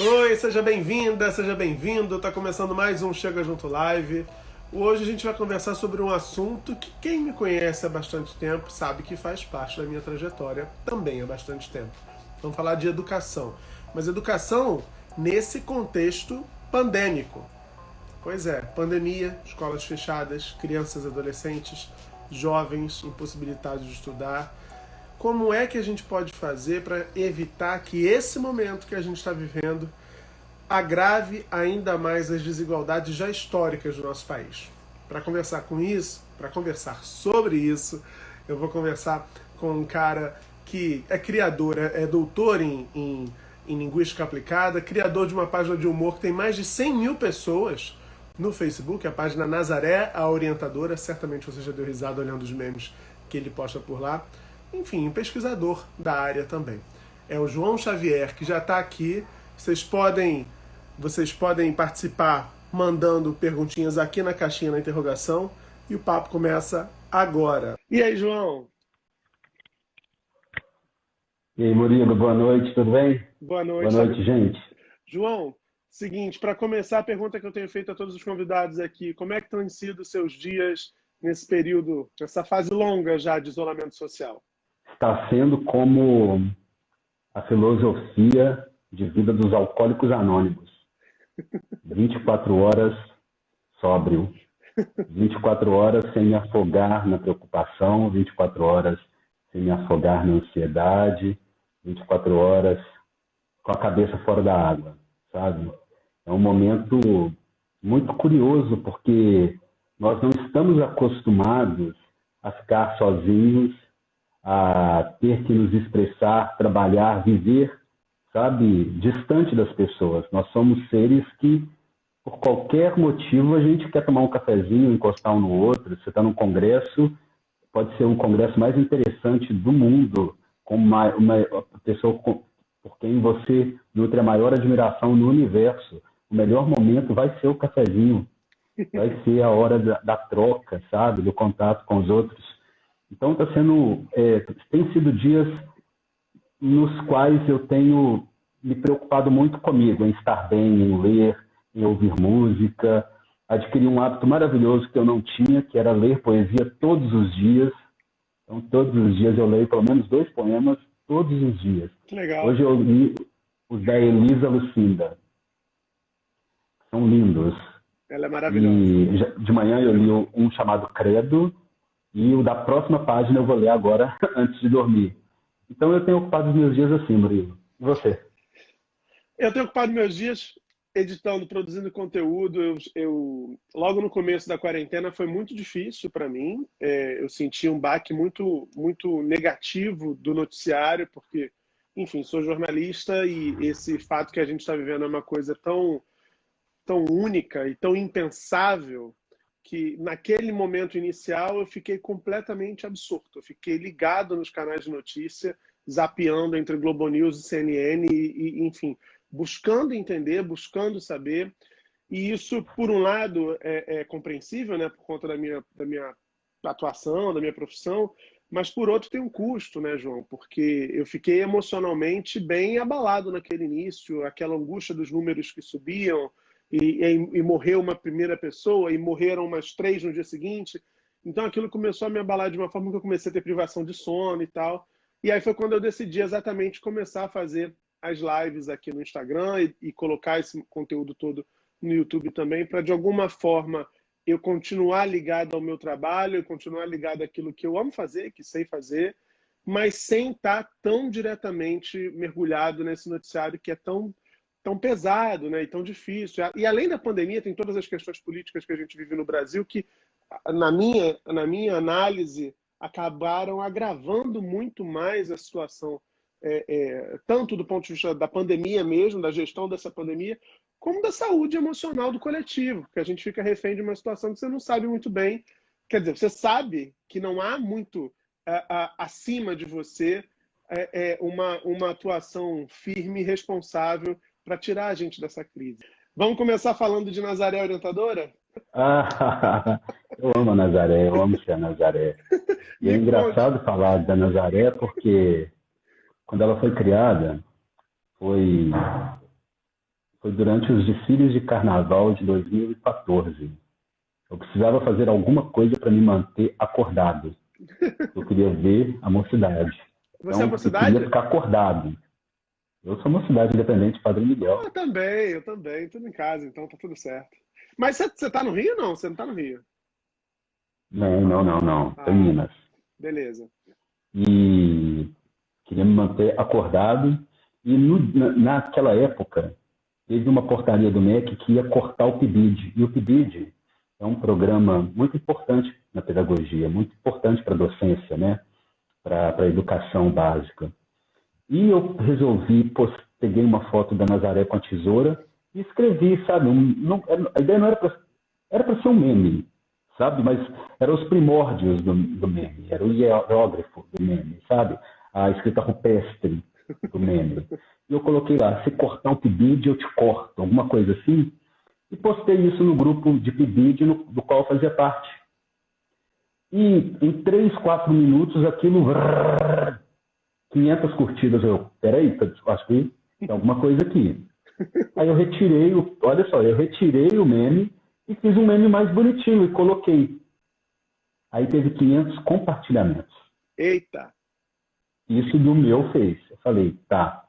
Oi, seja bem-vinda, seja bem-vindo. Tá começando mais um Chega Junto Live. Hoje a gente vai conversar sobre um assunto que quem me conhece há bastante tempo sabe que faz parte da minha trajetória também há bastante tempo. Vamos falar de educação, mas educação nesse contexto pandêmico. Pois é, pandemia, escolas fechadas, crianças e adolescentes, jovens impossibilitados de estudar. Como é que a gente pode fazer para evitar que esse momento que a gente está vivendo agrave ainda mais as desigualdades já históricas do nosso país? Para conversar com isso, para conversar sobre isso, eu vou conversar com um cara que é criador, é doutor em linguística aplicada, criador de uma página de humor que tem mais de 100 mil pessoas no Facebook, a página Nazaré, a orientadora. Certamente você já deu risada olhando os memes que ele posta por lá. Enfim, um pesquisador da área também. É o João Xavier, que já está aqui. Vocês podem participar mandando perguntinhas aqui na caixinha na interrogação e o papo começa agora. E aí, João? E aí, Murilo, boa noite, tudo bem? Boa Boa noite. noite, gente. João, seguinte, para começar a pergunta que eu tenho feito a todos os convidados aqui, como é que têm sido os seus dias nesse período, nessa fase longa já de isolamento social? Está sendo como a filosofia de vida dos alcoólicos anônimos. 24 horas sóbrio, 24 horas sem me afogar na preocupação, 24 horas sem me afogar na ansiedade, 24 horas com a cabeça fora da água, sabe? É um momento muito curioso, porque nós não estamos acostumados a ficar sozinhos, a ter que nos expressar, trabalhar, viver, sabe, distante das pessoas. Nós somos seres que, por qualquer motivo, a gente quer tomar um cafezinho, encostar um no outro. Você está num congresso, pode ser um congresso mais interessante do mundo, com uma pessoa por quem você nutre a maior admiração no universo. O melhor momento vai ser o cafezinho, vai ser a hora da troca, sabe, do contato com os outros. Então tem sido dias nos quais eu tenho me preocupado muito comigo, em estar bem, em ler, em ouvir música. Adquiri um hábito maravilhoso que eu não tinha, que era ler poesia todos os dias. Então, todos os dias eu leio pelo menos 2 poemas, todos os dias. Que legal. Hoje eu li os da Elisa Lucinda. São lindos. Ela é maravilhosa. E de manhã eu li um chamado Credo, e o da próxima página eu vou ler agora, antes de dormir. Então eu tenho ocupado os meus dias assim, Murilo. E você? Eu tenho ocupado meus dias editando, produzindo conteúdo. Logo no começo da quarentena foi muito difícil para mim. Eu senti um baque muito, muito negativo do noticiário, porque, enfim, sou jornalista e esse fato que a gente está vivendo é uma coisa tão única e tão impensável que naquele momento inicial eu fiquei completamente absorto. Eu fiquei ligado nos canais de notícia, zapeando entre Globo News e CNN, enfim, buscando entender, buscando saber. E isso, por um lado, é compreensível, né, por conta da minha atuação, da minha profissão, mas por outro tem um custo, né, João? Porque eu fiquei emocionalmente bem abalado naquele início, aquela angústia dos números que subiam, e morreu uma primeira pessoa, e morreram umas 3 no dia seguinte. Então aquilo começou a me abalar de uma forma que eu comecei a ter privação de sono e tal. E aí foi quando eu decidi exatamente começar a fazer as lives aqui no Instagram e colocar esse conteúdo todo no YouTube também, para de alguma forma eu continuar ligado ao meu trabalho, eu continuar ligado àquilo que eu amo fazer, que sei fazer, mas sem estar tão diretamente mergulhado nesse noticiário que é tão pesado, né, e tão difícil. E além da pandemia, tem todas as questões políticas que a gente vive no Brasil que, na minha análise, acabaram agravando muito mais a situação, tanto do ponto de vista da pandemia mesmo, da gestão dessa pandemia, como da saúde emocional do coletivo, porque a gente fica refém de uma situação que você não sabe muito bem. Quer dizer, você sabe que não há muito acima de você uma atuação firme e responsável para tirar a gente dessa crise. Vamos começar falando de Nazaré Orientadora? Eu amo a Nazaré, eu amo ser a Nazaré. E é Me conte. engraçado falar da Nazaré porque quando ela foi criada, foi Foi durante os desfiles de carnaval de 2014. Eu precisava fazer alguma coisa para me manter acordado. Eu queria ver a mocidade. Você é Então, eu queria mocidade? ficar acordado. Eu sou Mocidade Independente, Padre Miguel. Eu também, tudo em casa, então tá tudo certo. Mas você tá no Rio, não? Você não tá no Rio? Não, não, não, não. Tô em Ah, Minas. beleza. E queria me manter acordado. E naquela época, teve uma portaria do MEC que ia cortar o PIBID. E o PIBID é um programa muito importante na pedagogia, muito importante para a docência, né? Para a educação básica. E eu resolvi, peguei uma foto da Nazaré com a tesoura e escrevi, sabe? A ideia não era para ser um meme, sabe? Mas eram os primórdios do meme, era o hierógrafo do meme, sabe? A escrita rupestre do meme. E eu coloquei lá, se cortar um PIBID, eu te corto, alguma coisa assim. E postei isso no grupo de PIBID do qual eu fazia parte. E em 3, 4 minutos, aquilo 500 curtidas. Peraí, acho que tem alguma coisa aqui. Aí eu retirei, olha só, eu retirei o meme e fiz um meme mais bonitinho e coloquei. Aí teve 500 compartilhamentos. Eita! Isso do meu Face. Eu falei, tá,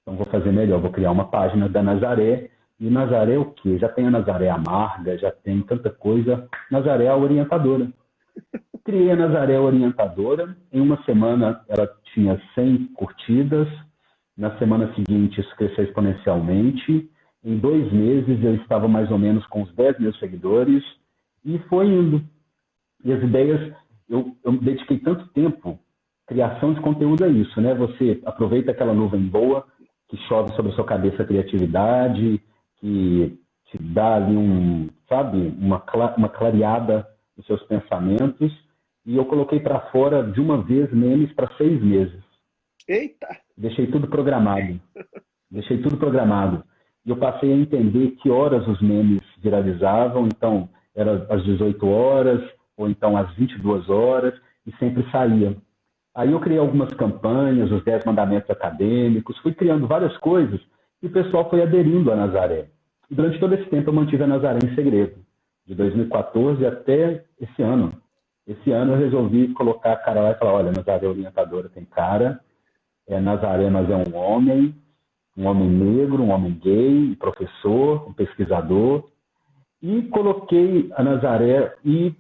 então vou fazer melhor, vou criar uma página da Nazaré. E Nazaré o quê? Já tem a Nazaré Amarga, já tem tanta coisa. Nazaré a orientadora. Criei a Nazaré Orientadora. Em uma semana ela tinha 100 curtidas. Na semana seguinte isso cresceu exponencialmente. Em 2 meses eu estava mais ou menos com uns 10 mil seguidores. E foi indo. E as ideias, eu me dediquei tanto tempo. Criação de conteúdo é isso, né? Você aproveita aquela nuvem boa que chove sobre a sua cabeça a criatividade, que te dá ali uma clareada nos seus pensamentos. E eu coloquei para fora de uma vez memes para 6 meses. Eita! Deixei tudo programado. Deixei tudo programado. E eu passei a entender que horas os memes viralizavam. Então, era às 18 horas, ou então às 22 horas, e sempre saía. Aí eu criei algumas campanhas, os 10 mandamentos acadêmicos, fui criando várias coisas, e o pessoal foi aderindo a Nazaré. E durante todo esse tempo eu mantive a Nazaré em segredo. De 2014 até esse ano. Esse ano eu resolvi colocar a cara lá e falar, olha, Nazaré Orientadora tem cara, Nazaré mas é um homem negro, um homem gay, professor, um pesquisador, e coloquei a Nazaré e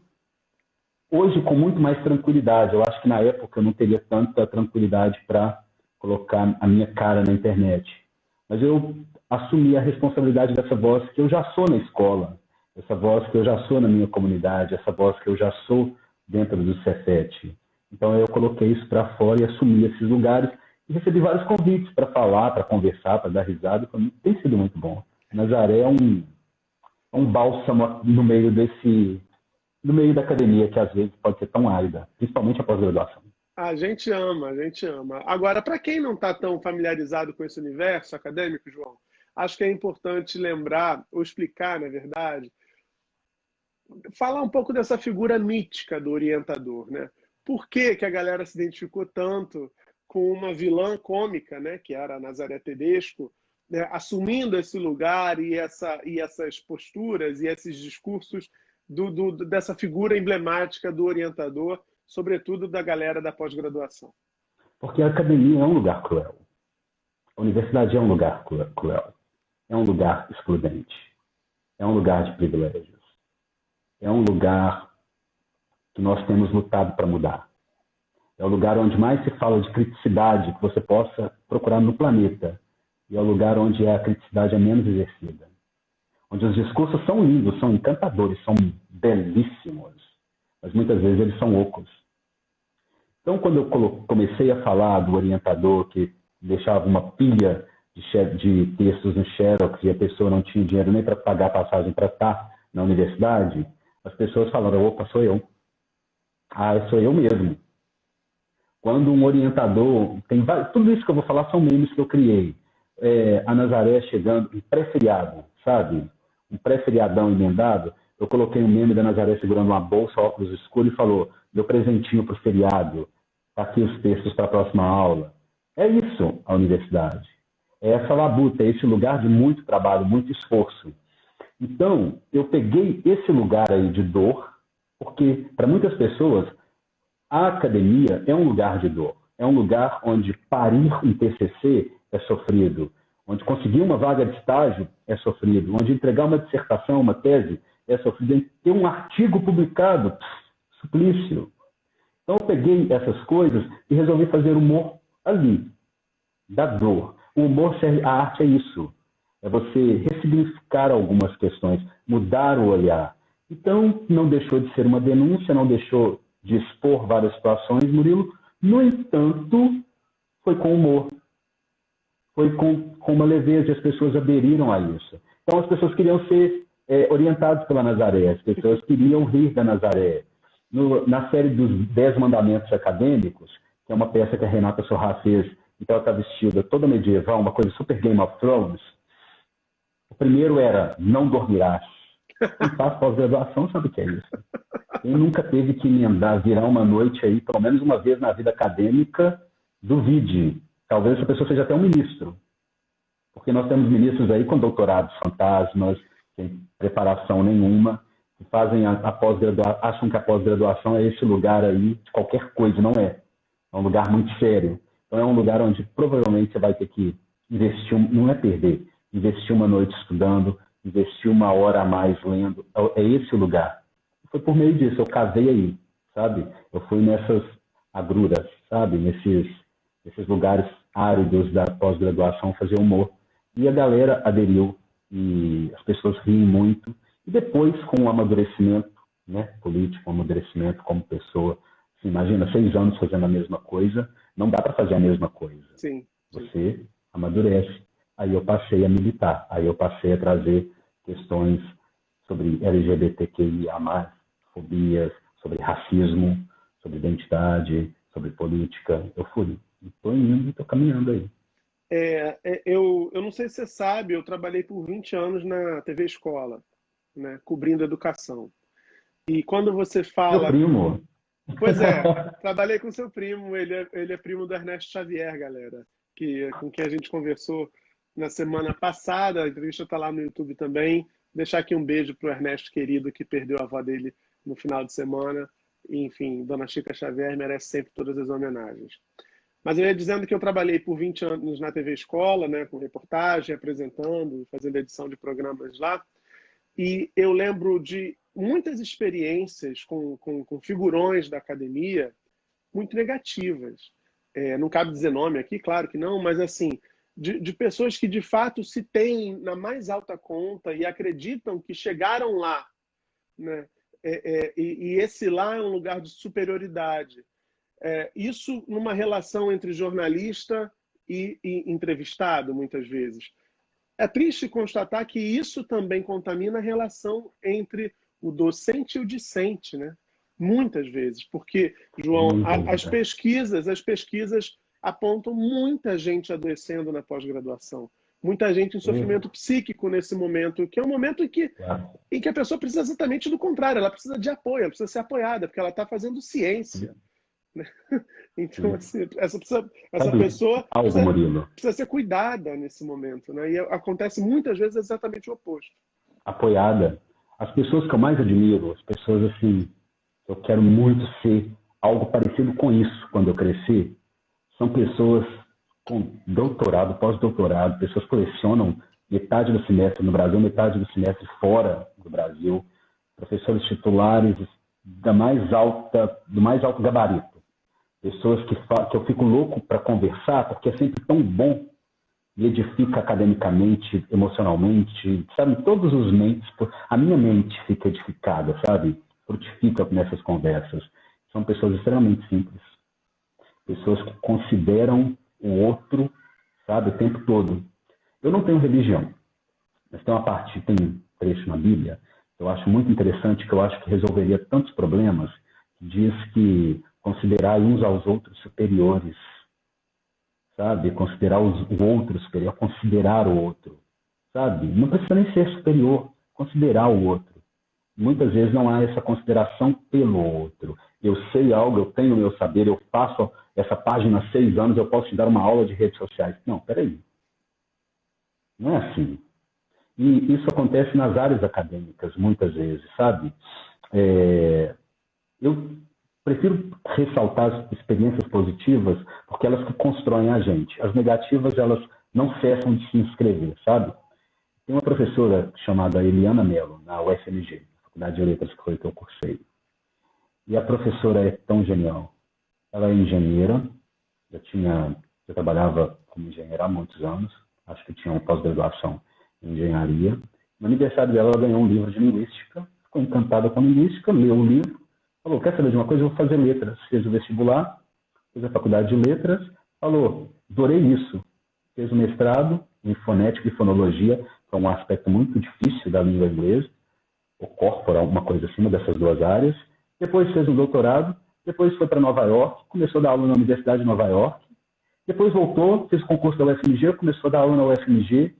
hoje com muito mais tranquilidade. Eu acho que na época eu não teria tanta tranquilidade para colocar a minha cara na internet. Mas eu assumi a responsabilidade dessa voz que eu já sou na escola, essa voz que eu já sou na minha comunidade, essa voz que eu já sou dentro do Cefet. Então eu coloquei isso para fora e assumi esses lugares e recebi vários convites para falar, para conversar, para dar risada. Tem sido muito bom. Nazaré é um bálsamo no meio da academia, que às vezes pode ser tão árida, principalmente a pós-graduação. A gente ama, a gente ama. Agora, para quem não está tão familiarizado com esse universo acadêmico, João, acho que é importante lembrar, ou explicar, na verdade, falar um pouco dessa figura mítica do orientador, né? Por que que a galera se identificou tanto com uma vilã cômica, né, que era a Nazaré Tedesco, né, assumindo esse lugar e essas posturas e esses discursos dessa figura emblemática do orientador, sobretudo da galera da pós-graduação? Porque a academia é um lugar cruel. A universidade é um lugar cruel. É um lugar excludente. É um lugar de privilégios. É um lugar que nós temos lutado para mudar. É o lugar onde mais se fala de criticidade que você possa procurar no planeta. E é o lugar onde a criticidade é menos exercida. Onde os discursos são lindos, são encantadores, são belíssimos. Mas muitas vezes eles são ocos. Então, quando eu comecei a falar do orientador que deixava uma pilha de textos no Xerox e a pessoa não tinha dinheiro nem para pagar a passagem para estar na universidade, as pessoas falaram, opa, sou eu. Ah, sou eu mesmo. Quando um orientador... tudo isso que eu vou falar são memes que eu criei. A Nazaré chegando em pré-feriado, sabe? Um pré-feriadão emendado. Eu coloquei um meme da Nazaré segurando uma bolsa, óculos escuros e falou, meu presentinho para o feriado, tá aqui os textos para a próxima aula. É isso a universidade. é essa labuta, é esse lugar de muito trabalho, muito esforço. Então, eu peguei esse lugar aí de dor, porque para muitas pessoas, a academia é um lugar de dor. É um lugar onde parir um TCC é sofrido, onde conseguir uma vaga de estágio é sofrido, onde entregar uma dissertação, uma tese é sofrido, ter um artigo publicado, suplício. Então eu peguei essas coisas e resolvi fazer humor ali, da dor. O humor, a arte é isso. É você ressignificar algumas questões, mudar o olhar. Então, não deixou de ser uma denúncia, não deixou de expor várias situações, Murilo. No entanto, foi com humor. Foi com uma leveza, as pessoas aderiram a isso. Então, as pessoas queriam ser orientadas pela Nazaré, as pessoas queriam rir da Nazaré. Na série dos 10 Mandamentos Acadêmicos, que é uma peça que a Renata Sorrah fez, então ela está vestida toda medieval, uma coisa super Game of Thrones. O primeiro era, não dormirás. Quem faz pós-graduação sabe o que é isso. Quem nunca teve que emendar, virar uma noite aí, pelo menos uma vez na vida acadêmica, duvide. Talvez essa pessoa seja até um ministro. Porque nós temos ministros aí com doutorados fantasmas, sem preparação nenhuma, que fazem a pós-graduação, acham que a pós-graduação é esse lugar aí de qualquer coisa, não é. É um lugar muito sério. Então é um lugar onde provavelmente você vai ter que investir, não é perder, investir uma noite estudando, investir uma hora a mais lendo. É esse o lugar. Foi por meio disso, eu casei aí, sabe? Eu fui nessas agruras, sabe? Nesses lugares áridos da pós-graduação fazer humor. E a galera aderiu, e as pessoas riem muito. E depois, com o amadurecimento, né, político, o amadurecimento como pessoa, você imagina, 6 anos fazendo a mesma coisa, não dá para fazer a mesma coisa. Sim. Você amadurece. Aí eu passei a militar, aí eu passei a trazer questões sobre LGBTQIA+, fobias, sobre racismo, sobre identidade, sobre política. Eu fui. Estou indo, estou caminhando aí. Eu não sei se você sabe, eu trabalhei por 20 anos na TV Escola, né, cobrindo educação. E quando você fala... Meu primo. Pois é, trabalhei com seu primo, ele é primo do Ernesto Xavier, galera, com quem a gente conversou na semana passada, a entrevista está lá no YouTube também. Deixar aqui um beijo para o Ernesto querido, que perdeu a avó dele no final de semana. Enfim, Dona Chica Xavier merece sempre todas as homenagens. Mas eu ia dizendo que eu trabalhei por 20 anos na TV Escola, né, com reportagem, apresentando, fazendo edição de programas lá. E eu lembro de muitas experiências com figurões da academia muito negativas. Não cabe dizer nome aqui, claro que não, mas assim, de pessoas que de fato se têm na mais alta conta e acreditam que chegaram lá, né? E esse lá é um lugar de superioridade. Isso numa relação entre jornalista e entrevistado, muitas vezes. É triste constatar que isso também contamina a relação entre o docente e o discente, né? Muitas vezes, porque, João, as pesquisas apontam muita gente adoecendo na pós-graduação, muita gente em sofrimento psíquico nesse momento, que é um momento em que a pessoa precisa exatamente do contrário, ela precisa de apoio, ela precisa ser apoiada, porque ela está fazendo ciência. Então, assim, essa pessoa precisa ser cuidada nesse momento, né? E acontece muitas vezes exatamente o oposto. Apoiada. As pessoas que eu mais admiro, as pessoas assim, eu quero muito ser algo parecido com isso quando eu crescer, são pessoas com doutorado, pós-doutorado, pessoas que colecionam metade do semestre no Brasil, metade do semestre fora do Brasil, professores titulares do mais alto gabarito. Pessoas que eu fico louco para conversar, porque é sempre tão bom e edifica academicamente, emocionalmente, sabe? Todos os mentes, a minha mente fica edificada, sabe? Frutifica nessas conversas. São pessoas extremamente simples. Pessoas que consideram o outro, sabe? O tempo todo. Eu não tenho religião, mas tem um trecho na Bíblia que eu acho muito interessante, que eu acho que resolveria tantos problemas, que diz que considerar uns aos outros superiores, sabe? Considerar o outro superior, considerar o outro, sabe? Não precisa nem ser superior, considerar o outro. Muitas vezes não há essa consideração pelo outro. Eu sei algo, eu tenho o meu saber, eu faço essa página há 6 anos, eu posso te dar uma aula de redes sociais. Não, peraí. Não é assim. E isso acontece nas áreas acadêmicas, muitas vezes, sabe? Eu prefiro ressaltar as experiências positivas, porque elas que constroem a gente. As negativas, elas não cessam de se inscrever, sabe? Tem uma professora chamada Eliana Mello, na UFMG, Faculdade de Letras, que foi que eu cursei. E a professora é tão genial. Ela é engenheira, já trabalhava como engenheira há muitos anos, acho que tinha uma pós-graduação em engenharia. No aniversário dela, ela ganhou um livro de linguística, ficou encantada com linguística, leu o livro, falou, quer saber de uma coisa? Eu vou fazer letras. Fez o vestibular, fez a faculdade de letras, falou, adorei isso. Fez o mestrado em fonética e fonologia, que é um aspecto muito difícil da língua inglesa, ou corporal, uma coisa acima dessas duas áreas. Depois fez um doutorado, depois foi para Nova York, começou a dar aula na Universidade de Nova York, depois voltou, fez o concurso da UFMG, começou a dar aula na UFMG,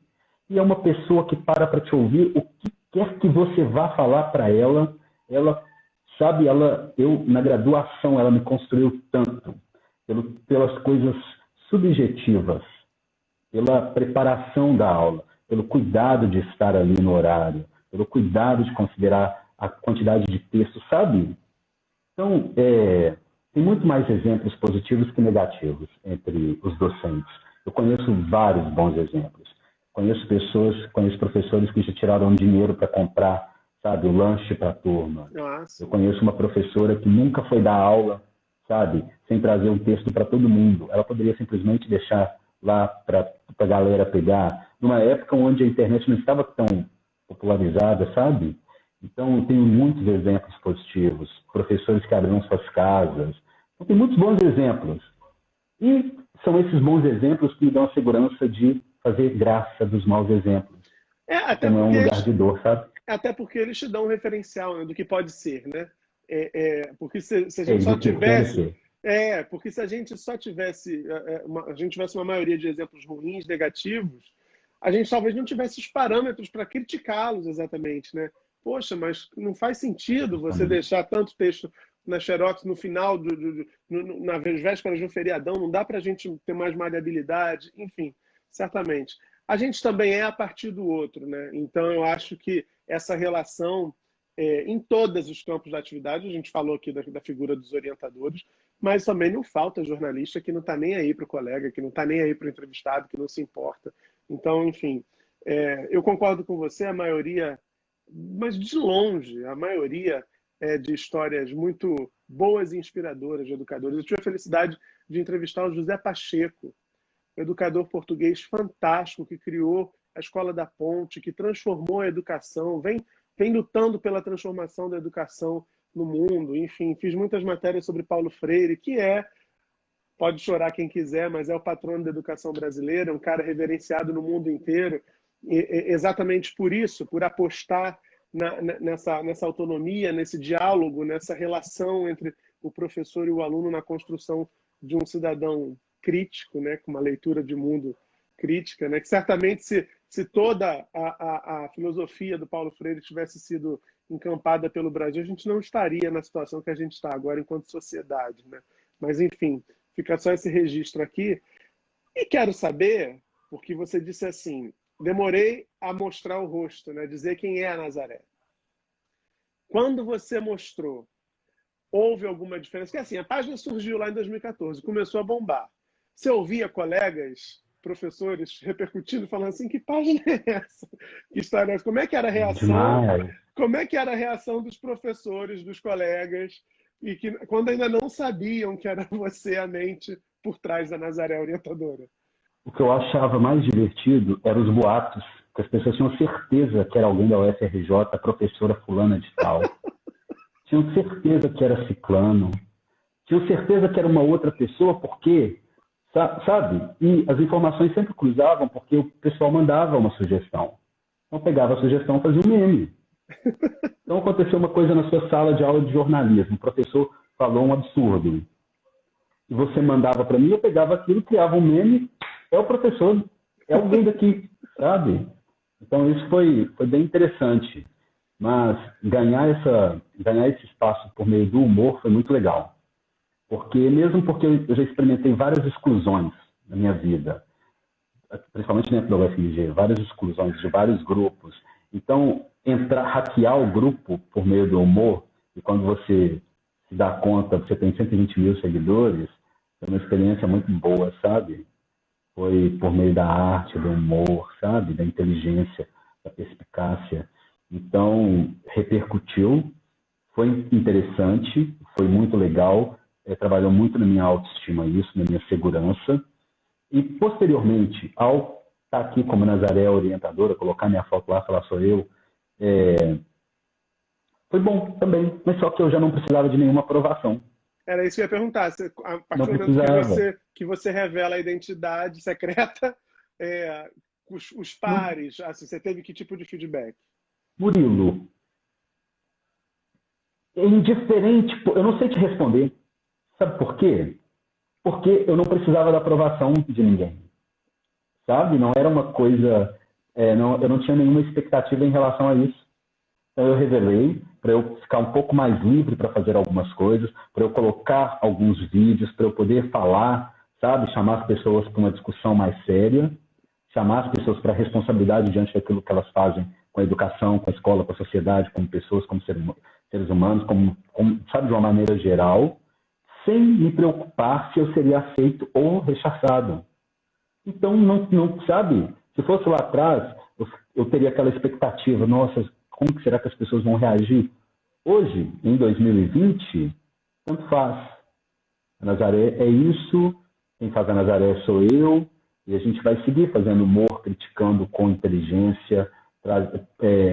e é uma pessoa que para te ouvir, o que quer que você vá falar para ela, sabe, na graduação, ela me construiu tanto, pelas coisas subjetivas, pela preparação da aula, pelo cuidado de estar ali no horário, pelo cuidado de considerar a quantidade de texto, sabe? Então, tem muito mais exemplos positivos que negativos entre os docentes. Eu conheço vários bons exemplos. Conheço professores que já tiraram dinheiro para comprar, sabe, o lanche para a turma. Nossa. Eu conheço uma professora que nunca foi dar aula, sabe, sem trazer um texto para todo mundo. Ela poderia simplesmente deixar lá para a galera pegar, numa época onde a internet não estava tão popularizada, sabe? Então, eu tenho muitos exemplos positivos, professores que abriram suas casas. Então, tem muitos bons exemplos. E são esses bons exemplos que me dão a segurança de fazer graça dos maus exemplos. Até Então, é porque um lugar de dor, sabe? até porque eles te dão um referencial, né, do que pode ser, né? Porque se a gente E só do que pode tivesse. ser. Porque se a gente só tivesse. A gente tivesse uma maioria de exemplos ruins, negativos, a gente talvez não tivesse os parâmetros para criticá-los exatamente, né? Poxa, mas não faz sentido você Justamente. deixar tanto texto na Xerox no final, nas vésperas de um feriadão, não dá para a gente ter mais maleabilidade, enfim, certamente. A gente também é a partir do outro, né? Então eu acho que essa relação em todos os campos da atividade, a gente falou aqui da figura dos orientadores, mas também não falta jornalista que não está nem aí para o colega, que não está nem aí para o entrevistado, que não se importa. Então, enfim, eu concordo com você, a maioria, mas de longe, a maioria é de histórias muito boas e inspiradoras de educadores. Eu tive a felicidade de entrevistar o José Pacheco, educador português fantástico que criou a Escola da Ponte, que transformou a educação, vem lutando pela transformação da educação no mundo. Enfim, fiz muitas matérias sobre Paulo Freire, que pode chorar quem quiser, mas é o patrono da educação brasileira, um cara reverenciado no mundo inteiro, exatamente por isso, por apostar nessa autonomia, nesse diálogo, nessa relação entre o professor e o aluno na construção de um cidadão crítico, né, com uma leitura de mundo crítica, né, que certamente se toda a filosofia do Paulo Freire tivesse sido encampada pelo Brasil, a gente não estaria na situação que a gente está agora enquanto sociedade, né? Mas, enfim, fica só esse registro aqui. E quero saber, porque você disse assim, demorei a mostrar o rosto, né, dizer quem é a Nazaré. Quando você mostrou, houve alguma diferença? Porque assim, a página surgiu lá em 2014, começou a bombar. Você ouvia colegas, professores repercutindo, falando assim, que página é essa? Que história é essa? Como é que era a reação? Demais. Como é que era a reação dos professores, dos colegas, e que quando ainda não sabiam que era você a mente por trás da Nazaré Orientadora? O que eu achava mais divertido eram os boatos, que as pessoas tinham certeza que era alguém da UFRJ, a professora fulana de tal. Tinham certeza que era ciclano. Tinham certeza que era uma outra pessoa, porque, sabe? E as informações sempre cruzavam, porque o pessoal mandava uma sugestão. Então pegava a sugestão e fazia um meme. Então aconteceu uma coisa na sua sala de aula de jornalismo. O professor falou um absurdo. E você mandava para mim, eu pegava aquilo, criava um meme, é o professor, é alguém daqui, sabe? Então isso foi bem interessante. Mas ganhar esse espaço por meio do humor foi muito legal. Mesmo porque eu já experimentei várias exclusões na minha vida. principalmente dentro da UFMG, várias exclusões de vários grupos. Então, hackear o grupo por meio do humor, e quando você se dá conta, você tem 120 mil seguidores, é uma experiência muito boa, sabe? Foi por meio da arte, do humor, sabe? Da inteligência, da perspicácia. Então, repercutiu, foi interessante, foi muito legal, trabalhou muito na minha autoestima isso, na minha segurança. E, posteriormente, ao estar aqui como Nazaré orientadora, colocar minha foto lá, falar sou eu, foi bom também, mas só que eu já não precisava de nenhuma aprovação. Era isso que eu ia perguntar. A partir Não do momento precisava. que você revela a identidade secreta, os pares, assim, você teve que tipo de feedback? Murilo, é indiferente, eu não sei te responder. Sabe por quê? Porque eu não precisava da aprovação de ninguém. Sabe? Não era uma coisa... eu não tinha nenhuma expectativa em relação a isso. Então eu revelei para eu ficar um pouco mais livre para fazer algumas coisas, para eu colocar alguns vídeos, para eu poder falar, sabe? Chamar as pessoas para uma discussão mais séria, chamar as pessoas para a responsabilidade diante daquilo que elas fazem com a educação, com a escola, com a sociedade, como pessoas, como seres humanos, sabe, de uma maneira geral, sem me preocupar se eu seria aceito ou rechaçado. Então, não sabe, se fosse lá atrás, eu teria aquela expectativa, nossa, como que será que as pessoas vão reagir? Hoje, em 2020, tanto faz. A Nazaré é isso, quem faz a Nazaré sou eu, e a gente vai seguir fazendo humor, criticando com inteligência,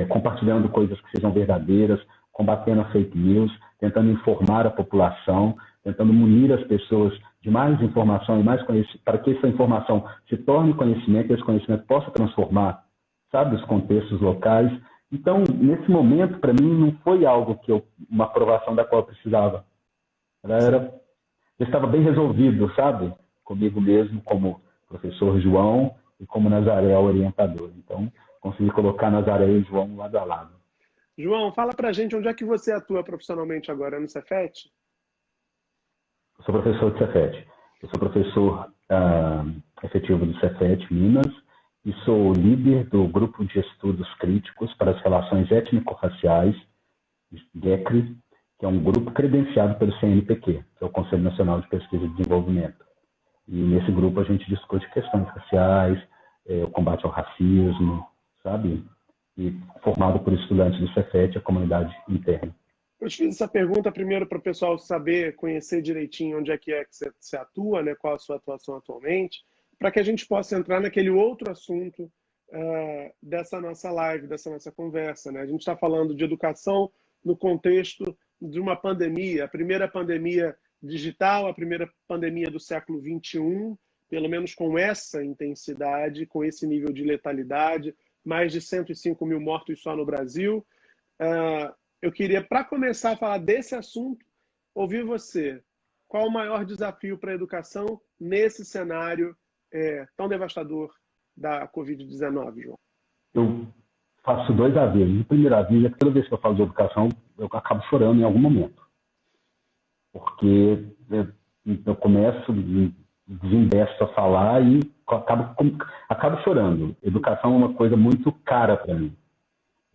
compartilhando coisas que sejam verdadeiras, combatendo a fake news, tentando informar a população, tentando munir as pessoas de mais informação e mais conhecimento, para que essa informação se torne conhecimento e esse conhecimento possa transformar, sabe, os contextos locais. Então, nesse momento, para mim, não foi algo uma aprovação da qual eu precisava. Eu estava bem resolvido, sabe? Comigo mesmo, como professor João e como Nazaré orientador. Então, consegui colocar Nazaré e João lado a lado. João, fala pra gente onde é que você atua profissionalmente agora, no Cefet? Eu sou professor de Cefet. Eu sou professor efetivo do Cefet Minas e sou líder do Grupo de Estudos Críticos para as Relações Étnico-Raciais, GECRE, que é um grupo credenciado pelo CNPq, que é o Conselho Nacional de Pesquisa e Desenvolvimento. E nesse grupo a gente discute questões raciais, o combate ao racismo, sabe? E formado por estudantes do Cefet, a comunidade interna. Eu te fiz essa pergunta primeiro para o pessoal saber, conhecer direitinho onde é que você atua, né? Qual a sua atuação atualmente, para que a gente possa entrar naquele outro assunto dessa nossa live, dessa nossa conversa, né? A gente está falando de educação no contexto de uma pandemia, a primeira pandemia digital, a primeira pandemia do século XXI, pelo menos com essa intensidade, com esse nível de letalidade, mais de 105 mil mortos só no Brasil. Eu queria, para começar a falar desse assunto, ouvir você. Qual o maior desafio para a educação nesse cenário tão devastador da Covid-19, João? Eu faço dois avisos. O primeiro aviso é que toda vez que eu falo de educação, eu acabo chorando em algum momento. Porque eu começo, desinvesto a falar e acabo chorando. Educação é uma coisa muito cara para mim.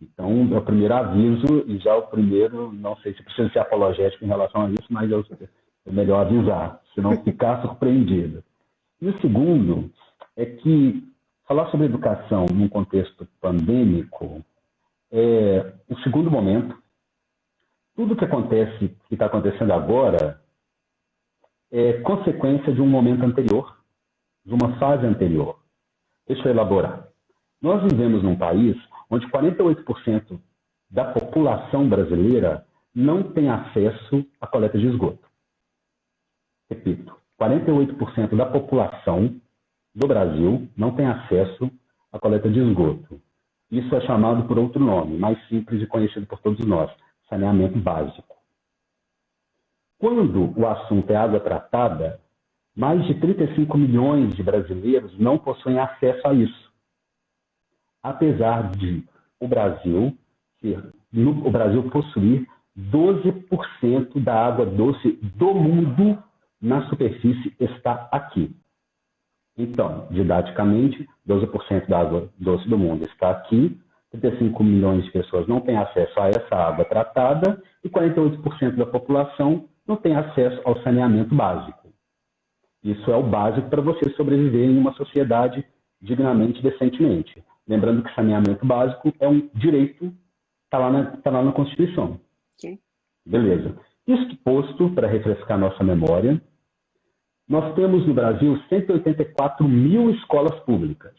Então, é o primeiro aviso, e já o primeiro, não sei se precisa ser apologético em relação a isso, mas é melhor avisar, senão ficar surpreendido. E o segundo é que falar sobre educação num contexto pandêmico é o segundo momento. Tudo que está acontecendo agora é consequência de um momento anterior, de uma fase anterior. Deixa eu elaborar. Nós vivemos num país onde 48% da população brasileira não tem acesso à coleta de esgoto. Repito, 48% da população do Brasil não tem acesso à coleta de esgoto. Isso é chamado por outro nome, mais simples e conhecido por todos nós, saneamento básico. Quando o assunto é água tratada, mais de 35 milhões de brasileiros não possuem acesso a isso. Apesar de o Brasil possuir 12% da água doce do mundo na superfície está aqui. Então, didaticamente, 12% da água doce do mundo está aqui, 35 milhões de pessoas não têm acesso a essa água tratada e 48% da população não tem acesso ao saneamento básico. Isso é o básico para você sobreviver em uma sociedade dignamente, decentemente. Lembrando que saneamento básico é um direito, está lá na Constituição. Sim. Beleza. Isto posto, para refrescar nossa memória, nós temos no Brasil 184 mil escolas públicas.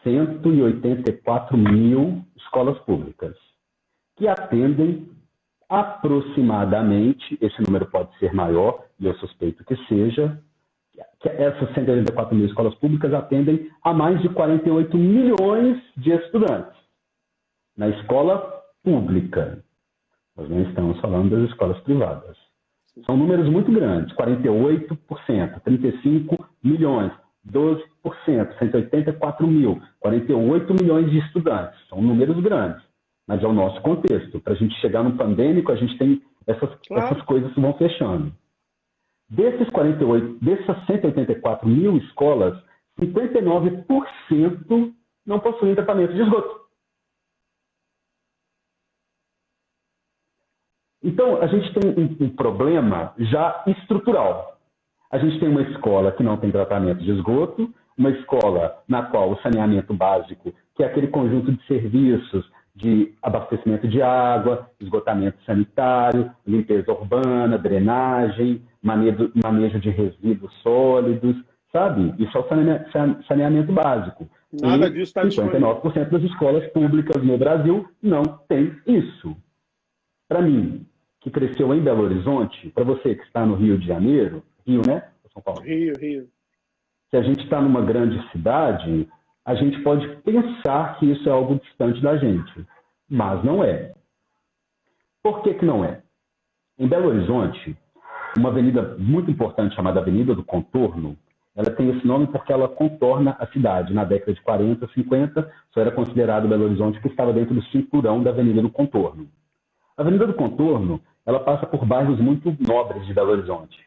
184 mil escolas públicas, que atendem aproximadamente, esse número pode ser maior, e eu suspeito que seja, que essas 184 mil escolas públicas atendem a mais de 48 milhões de estudantes na escola pública. Nós não estamos falando das escolas privadas. São números muito grandes, 48%, 35 milhões, 12%, 184 mil, 48 milhões de estudantes. São números grandes, mas é o nosso contexto. Para a gente chegar no pandêmico, a gente tem essas coisas que vão fechando. Dessas 184 mil escolas, 59% não possuem tratamento de esgoto. Então, a gente tem um problema já estrutural. A gente tem uma escola que não tem tratamento de esgoto, uma escola na qual o saneamento básico, que é aquele conjunto de serviços de abastecimento de água, esgotamento sanitário, limpeza urbana, drenagem, manejo de resíduos sólidos, sabe? Isso é o saneamento básico. Nada disso está disponível. 59% das escolas públicas no Brasil não tem isso. Para mim, que cresceu em Belo Horizonte, para você que está no Rio de Janeiro, Rio, né? São Paulo. Rio. Se a gente está numa grande cidade, a gente pode pensar que isso é algo distante da gente, mas não é. Por que não é? Em Belo Horizonte, uma avenida muito importante chamada Avenida do Contorno, ela tem esse nome porque ela contorna a cidade. Na década de 40, 50, só era considerado Belo Horizonte que estava dentro do cinturão da Avenida do Contorno. A Avenida do Contorno, ela passa por bairros muito nobres de Belo Horizonte.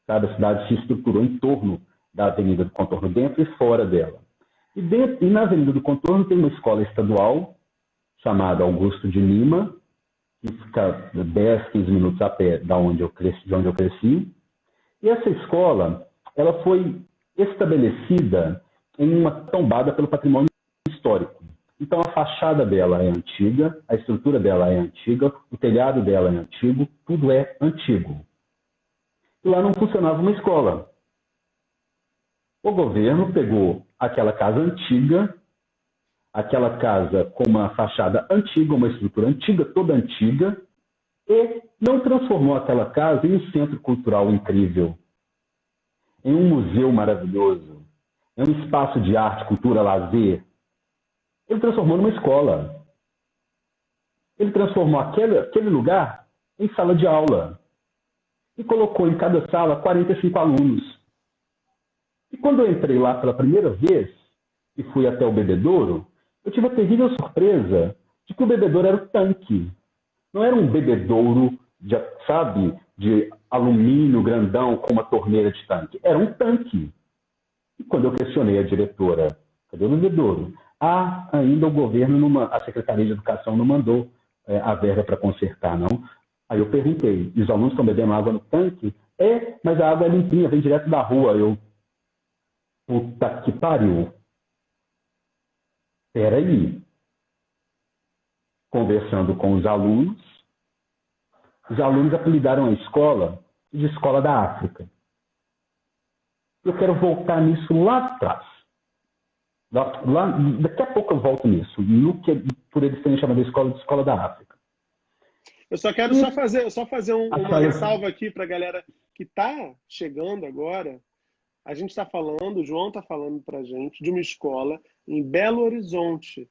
Sabe? A cidade se estruturou em torno da Avenida do Contorno, dentro e fora dela. E na Avenida do Contorno tem uma escola estadual, chamada Augusto de Lima, que fica 10, 15 minutos a pé de onde eu cresci. E essa escola, ela foi estabelecida em uma tombada pelo patrimônio histórico. Então, a fachada dela é antiga, a estrutura dela é antiga, o telhado dela é antigo, tudo é antigo. E lá não funcionava uma escola. O governo pegou aquela casa antiga, aquela casa com uma fachada antiga, uma estrutura antiga, toda antiga, e não transformou aquela casa em um centro cultural incrível, em um museu maravilhoso, em um espaço de arte, cultura, lazer. Ele transformou numa escola. Ele transformou aquele lugar em sala de aula. E colocou em cada sala 45 alunos. E quando eu entrei lá pela primeira vez, e fui até o bebedouro, eu tive a terrível surpresa de que o bebedouro era o tanque. Não era um bebedouro, de alumínio grandão com uma torneira de tanque. Era um tanque. E quando eu questionei a diretora, cadê o bebedouro? Ainda o governo, a Secretaria de Educação não mandou a verba para consertar, não. Aí eu perguntei, e os alunos estão bebendo água no tanque? Mas a água é limpinha, vem direto da rua. Puta que pariu. Peraí. Conversando com os alunos apelidaram a escola de Escola da África. Eu quero voltar nisso lá atrás. Daqui a pouco eu volto nisso, por eles terem chamado a escola de Escola da África. Eu só quero fazer uma ressalva aqui para a galera que está chegando agora. A gente está falando, o João está falando para a gente de uma escola em Belo Horizonte.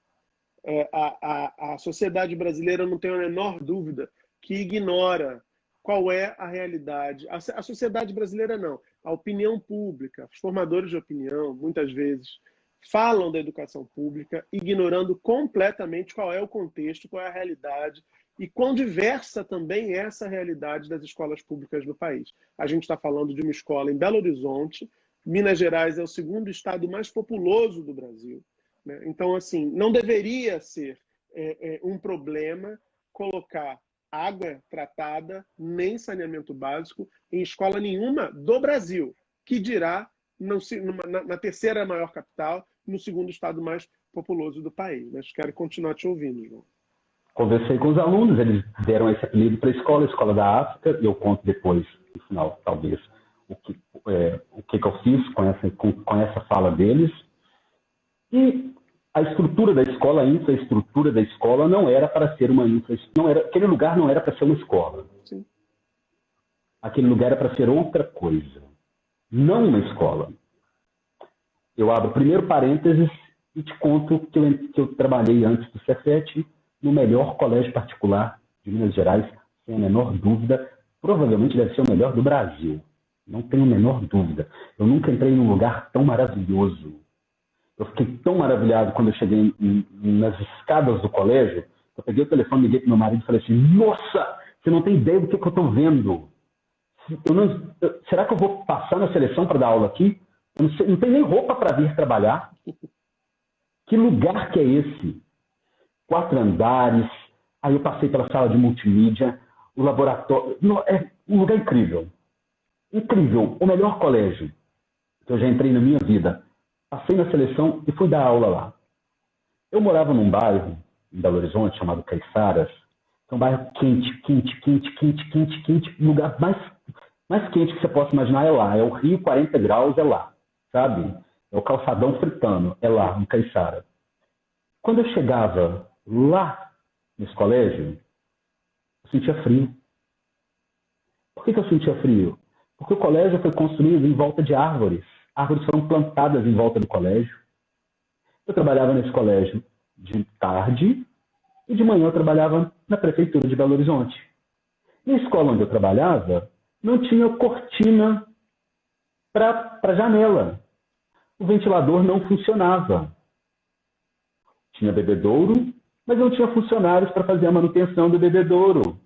A sociedade brasileira não tem a menor dúvida que ignora qual é a realidade. A sociedade brasileira não, a opinião pública, os formadores de opinião, muitas vezes, falam da educação pública, ignorando completamente qual é o contexto, qual é a realidade e quão diversa também é essa realidade das escolas públicas no país. A gente está falando de uma escola em Belo Horizonte, Minas Gerais é o segundo estado mais populoso do Brasil, né? Então, assim, não deveria ser um problema colocar água tratada nem saneamento básico em escola nenhuma do Brasil, que dirá na terceira maior capital, no segundo estado mais populoso do país. Mas quero continuar te ouvindo, João. Conversei com os alunos, eles deram esse apelido para a Escola da África, e eu conto depois, no final, talvez, o que eu fiz com essa fala deles. E a estrutura da escola, a infraestrutura da escola não era para ser uma infraestrutura, aquele lugar não era para ser uma escola. Sim. Aquele lugar era para ser outra coisa, não uma escola. Eu abro o primeiro parênteses e te conto que eu trabalhei antes do Cefet no melhor colégio particular de Minas Gerais, sem a menor dúvida, provavelmente deve ser o melhor do Brasil. Não tenho a menor dúvida. Eu nunca entrei num lugar tão maravilhoso. Eu fiquei tão maravilhado quando eu cheguei nas escadas do colégio. Eu peguei o telefone, liguei para meu marido e falei assim: nossa, você não tem ideia do que eu estou vendo. Será que eu vou passar na seleção para dar aula aqui? Eu não tenho nem roupa para vir trabalhar. Que lugar que é esse? 4 andares, aí eu passei pela sala de multimídia, o laboratório. É um lugar incrível. Incrível. O melhor colégio que eu já entrei na minha vida. Passei na seleção e fui dar aula lá. Eu morava num bairro em Belo Horizonte chamado Caiçaras, que é um bairro quente. O lugar mais quente que você possa imaginar é lá. É o Rio, 40 graus, é lá. Sabe? É o calçadão fritando, é lá, em Caiçara. Quando eu chegava lá nesse colégio, eu sentia frio. Por que eu sentia frio? Porque o colégio foi construído em volta de árvores. Árvores foram plantadas em volta do colégio. Eu trabalhava nesse colégio de tarde e de manhã eu trabalhava na prefeitura de Belo Horizonte. Na escola onde eu trabalhava, não tinha cortina para janela. O ventilador não funcionava. Tinha bebedouro, mas não tinha funcionários para fazer a manutenção do bebedouro.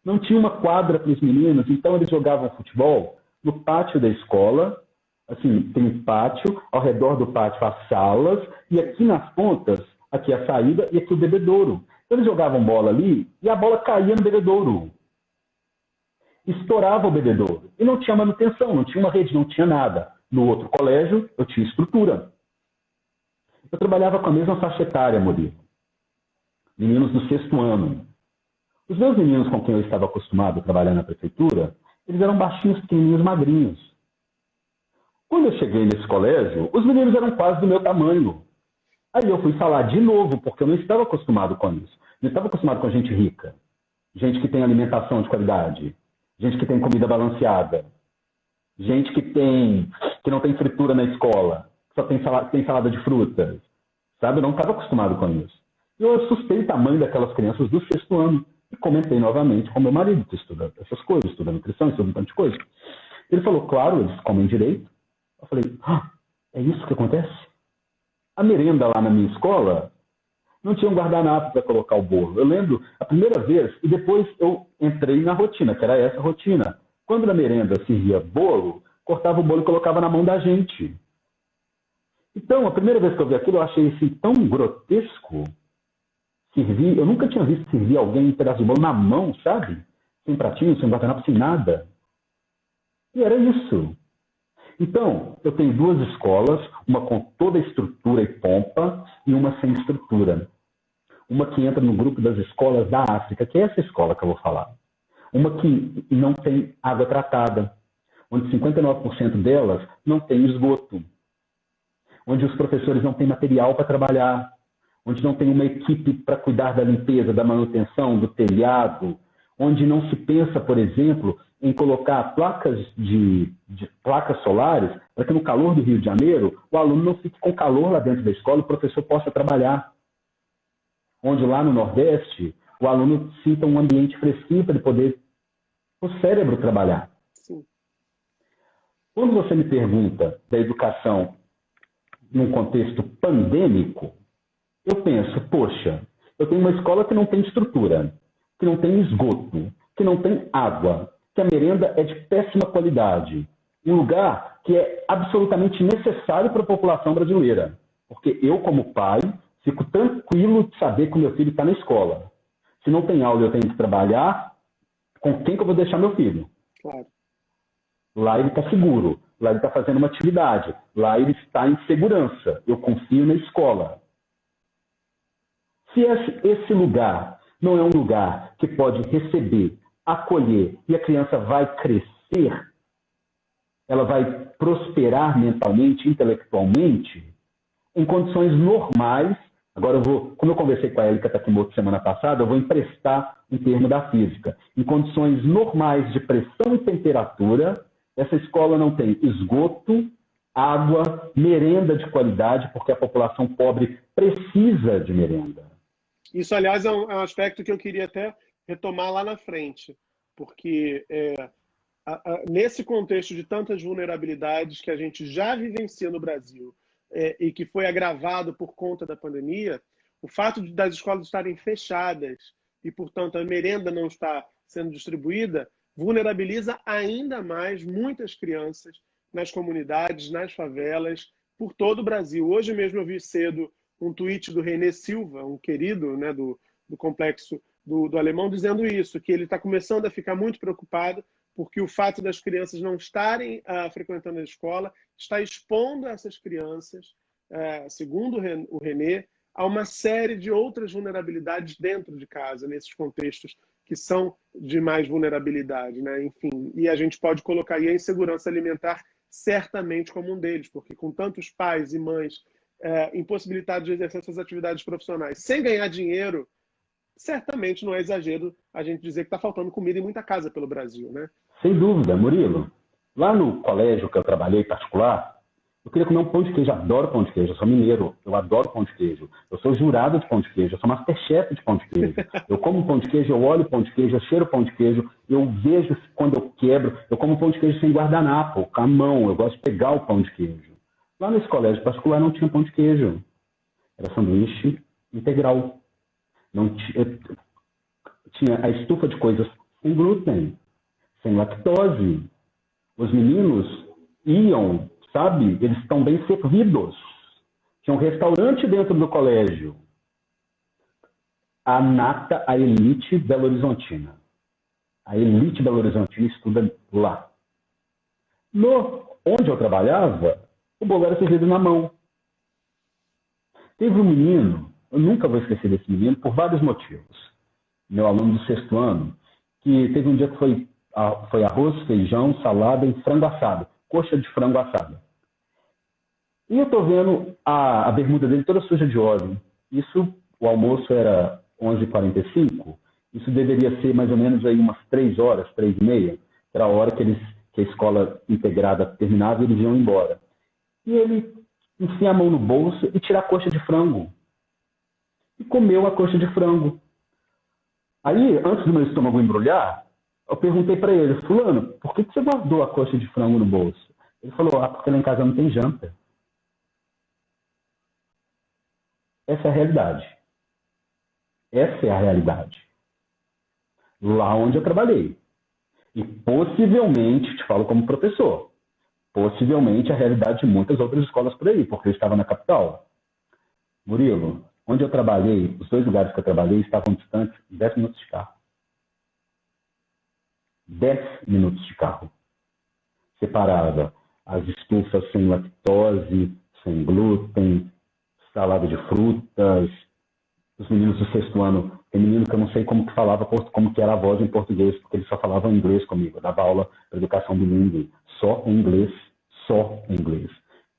Não tinha uma quadra para os meninos, então eles jogavam futebol no pátio da escola. Assim, tem um pátio, ao redor do pátio as salas, e aqui nas pontas, aqui a saída e aqui o bebedouro. Então, eles jogavam bola ali e a bola caía no bebedouro. Estourava o bebedouro. E não tinha manutenção, não tinha uma rede, não tinha nada. No outro colégio, eu tinha estrutura. Eu trabalhava com a mesma faixa etária, Murilo. Meninos do 6º ano. Os meus meninos com quem eu estava acostumado a trabalhar na prefeitura, eles eram baixinhos, pequenininhos, magrinhos. Quando eu cheguei nesse colégio, os meninos eram quase do meu tamanho. Aí eu fui falar de novo, porque eu não estava acostumado com isso. Não estava acostumado com gente rica, gente que tem alimentação de qualidade, gente que tem comida balanceada, gente que não tem fritura na escola, só tem salada de frutas. Sabe? Eu não estava acostumado com isso. Eu assustei o tamanho daquelas crianças do 6º ano e comentei novamente com meu marido, que estuda essas coisas, estuda nutrição, estuda um tanto de coisa. Ele falou, claro, eles comem direito. Eu falei, é isso que acontece? A merenda lá na minha escola não tinha um guardanapo para colocar o bolo. Eu lembro a primeira vez, e depois eu entrei na rotina, que era essa rotina. Quando na merenda servia bolo, cortava o bolo e colocava na mão da gente. Então, a primeira vez que eu vi aquilo, eu achei assim, tão grotesco. Eu nunca tinha visto servir alguém um pedaço de bolo na mão, sabe? Sem pratinho, sem guardanapo, sem nada. E era isso. Então, eu tenho 2 escolas, uma com toda a estrutura e pompa e uma sem estrutura. Uma que entra no grupo das escolas da África, que é essa escola que eu vou falar. Uma que não tem água tratada, onde 59% delas não tem esgoto, onde os professores não têm material para trabalhar, onde não tem uma equipe para cuidar da limpeza, da manutenção, do telhado, onde não se pensa, por exemplo, em colocar placas placas solares para que no calor do Rio de Janeiro o aluno não fique com calor lá dentro da escola e o professor possa trabalhar. Onde lá no Nordeste o aluno sinta um ambiente fresquinho para ele poder o cérebro trabalhar. Sim. Quando você me pergunta da educação num contexto pandêmico, eu penso, poxa, eu tenho uma escola que não tem estrutura, que não tem esgoto, que não tem água, que a merenda é de péssima qualidade. um lugar que é absolutamente necessário para a população brasileira. Porque eu, como pai, fico tranquilo de saber que o meu filho está na escola. Se não tem aula e eu tenho que trabalhar, com quem que eu vou deixar meu filho? Claro. Lá ele está seguro, lá ele está fazendo uma atividade, lá ele está em segurança. Eu confio na escola. Se esse lugar não é um lugar que pode receber, acolher, e a criança vai crescer, ela vai prosperar mentalmente, intelectualmente, em condições normais. Agora, como eu conversei com a Elika Takimoto semana passada, eu vou emprestar um termo da física. Em condições normais de pressão e temperatura, essa escola não tem esgoto, água, merenda de qualidade, porque a população pobre precisa de merenda. Isso, aliás, é um aspecto que eu queria até retomar lá na frente, porque nesse contexto de tantas vulnerabilidades que a gente já vivencia no Brasil e que foi agravado por conta da pandemia, o fato das escolas estarem fechadas e, portanto, a merenda não estar sendo distribuída, vulnerabiliza ainda mais muitas crianças nas comunidades, nas favelas, por todo o Brasil. Hoje mesmo eu vi cedo um tweet do René Silva, um querido, né, do complexo do Alemão, dizendo isso, que ele está começando a ficar muito preocupado porque o fato das crianças não estarem frequentando a escola está expondo essas crianças, segundo o René, a uma série de outras vulnerabilidades dentro de casa, nesses contextos que são de mais vulnerabilidade, né? Enfim, e a gente pode colocar aí a insegurança alimentar certamente como um deles, porque com tantos pais e mães impossibilitados de exercer suas atividades profissionais sem ganhar dinheiro, certamente não é exagero a gente dizer que está faltando comida em muita casa pelo Brasil, né? Sem dúvida, Murilo. Lá no colégio que eu trabalhei particular, eu queria comer um pão de queijo. Eu adoro pão de queijo. Eu sou mineiro. Eu adoro pão de queijo. Eu sou jurado de pão de queijo. Eu sou masterchef de pão de queijo. Eu como pão de queijo, eu olho pão de queijo, eu cheiro pão de queijo, eu vejo quando eu quebro. Eu como pão de queijo sem guardanapo, com a mão. Eu gosto de pegar o pão de queijo. Lá nesse colégio particular não tinha pão de queijo. Era sanduíche integral. Não tinha a estufa de coisas sem glúten, sem lactose. Os meninos iam, sabe? Eles estão bem servidos. Tinha um restaurante dentro do colégio. A nata, a elite belo-horizontina. A elite belo-horizontina estuda lá. Onde eu trabalhava, o bolo era servido na mão. Teve um menino, eu nunca vou esquecer desse menino, por vários motivos. Meu aluno do 6º ano, que teve um dia que foi arroz, feijão, salada e frango assado. Coxa de frango assada. E eu estou vendo a bermuda dele toda suja de óleo. O almoço era 11h45. Isso deveria ser mais ou menos aí umas 3 horas, 3h30. Era a hora que a escola integrada terminava e eles iam embora. E ele enfia a mão no bolso e tira a coxa de frango. E comeu a coxa de frango. Aí, antes do meu estômago embrulhar, eu perguntei para ele: fulano, por que você guardou a coxa de frango no bolso? Ele falou: porque lá em casa não tem janta. Essa é a realidade. Essa é a realidade. Lá onde eu trabalhei. E possivelmente, te falo como professor, possivelmente a realidade de muitas outras escolas por aí, porque eu estava na capital. Murilo, onde eu trabalhei, os 2 lugares que eu trabalhei estavam distantes 10 minutos de carro. 10 minutos de carro. Separava as estufas sem lactose, sem glúten, salada de frutas. Os meninos do 6º ano, tem menino que eu não sei como que era a voz em português, porque ele só falava inglês comigo. Eu dava aula para educação bilíngue, só em inglês.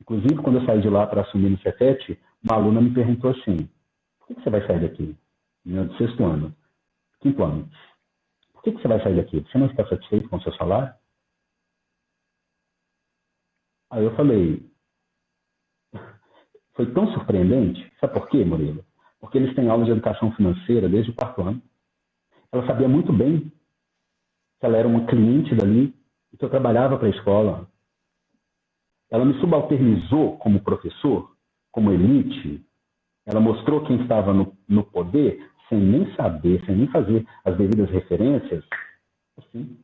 Inclusive, quando eu saí de lá para assumir no Cefet, uma aluna me perguntou assim: por que você vai sair daqui? Menina do 6º ano, 5º ano. Por que você vai sair daqui? Você não está satisfeito com o seu salário? Aí eu falei, foi tão surpreendente. Sabe por quê, Murilo? Porque eles têm aula de educação financeira desde o 4º ano. Ela sabia muito bem que ela era uma cliente dali e que eu trabalhava para a escola. Ela me subalternizou como professor, como elite. Ela mostrou quem estava no poder sem nem saber, sem nem fazer as devidas referências. Assim.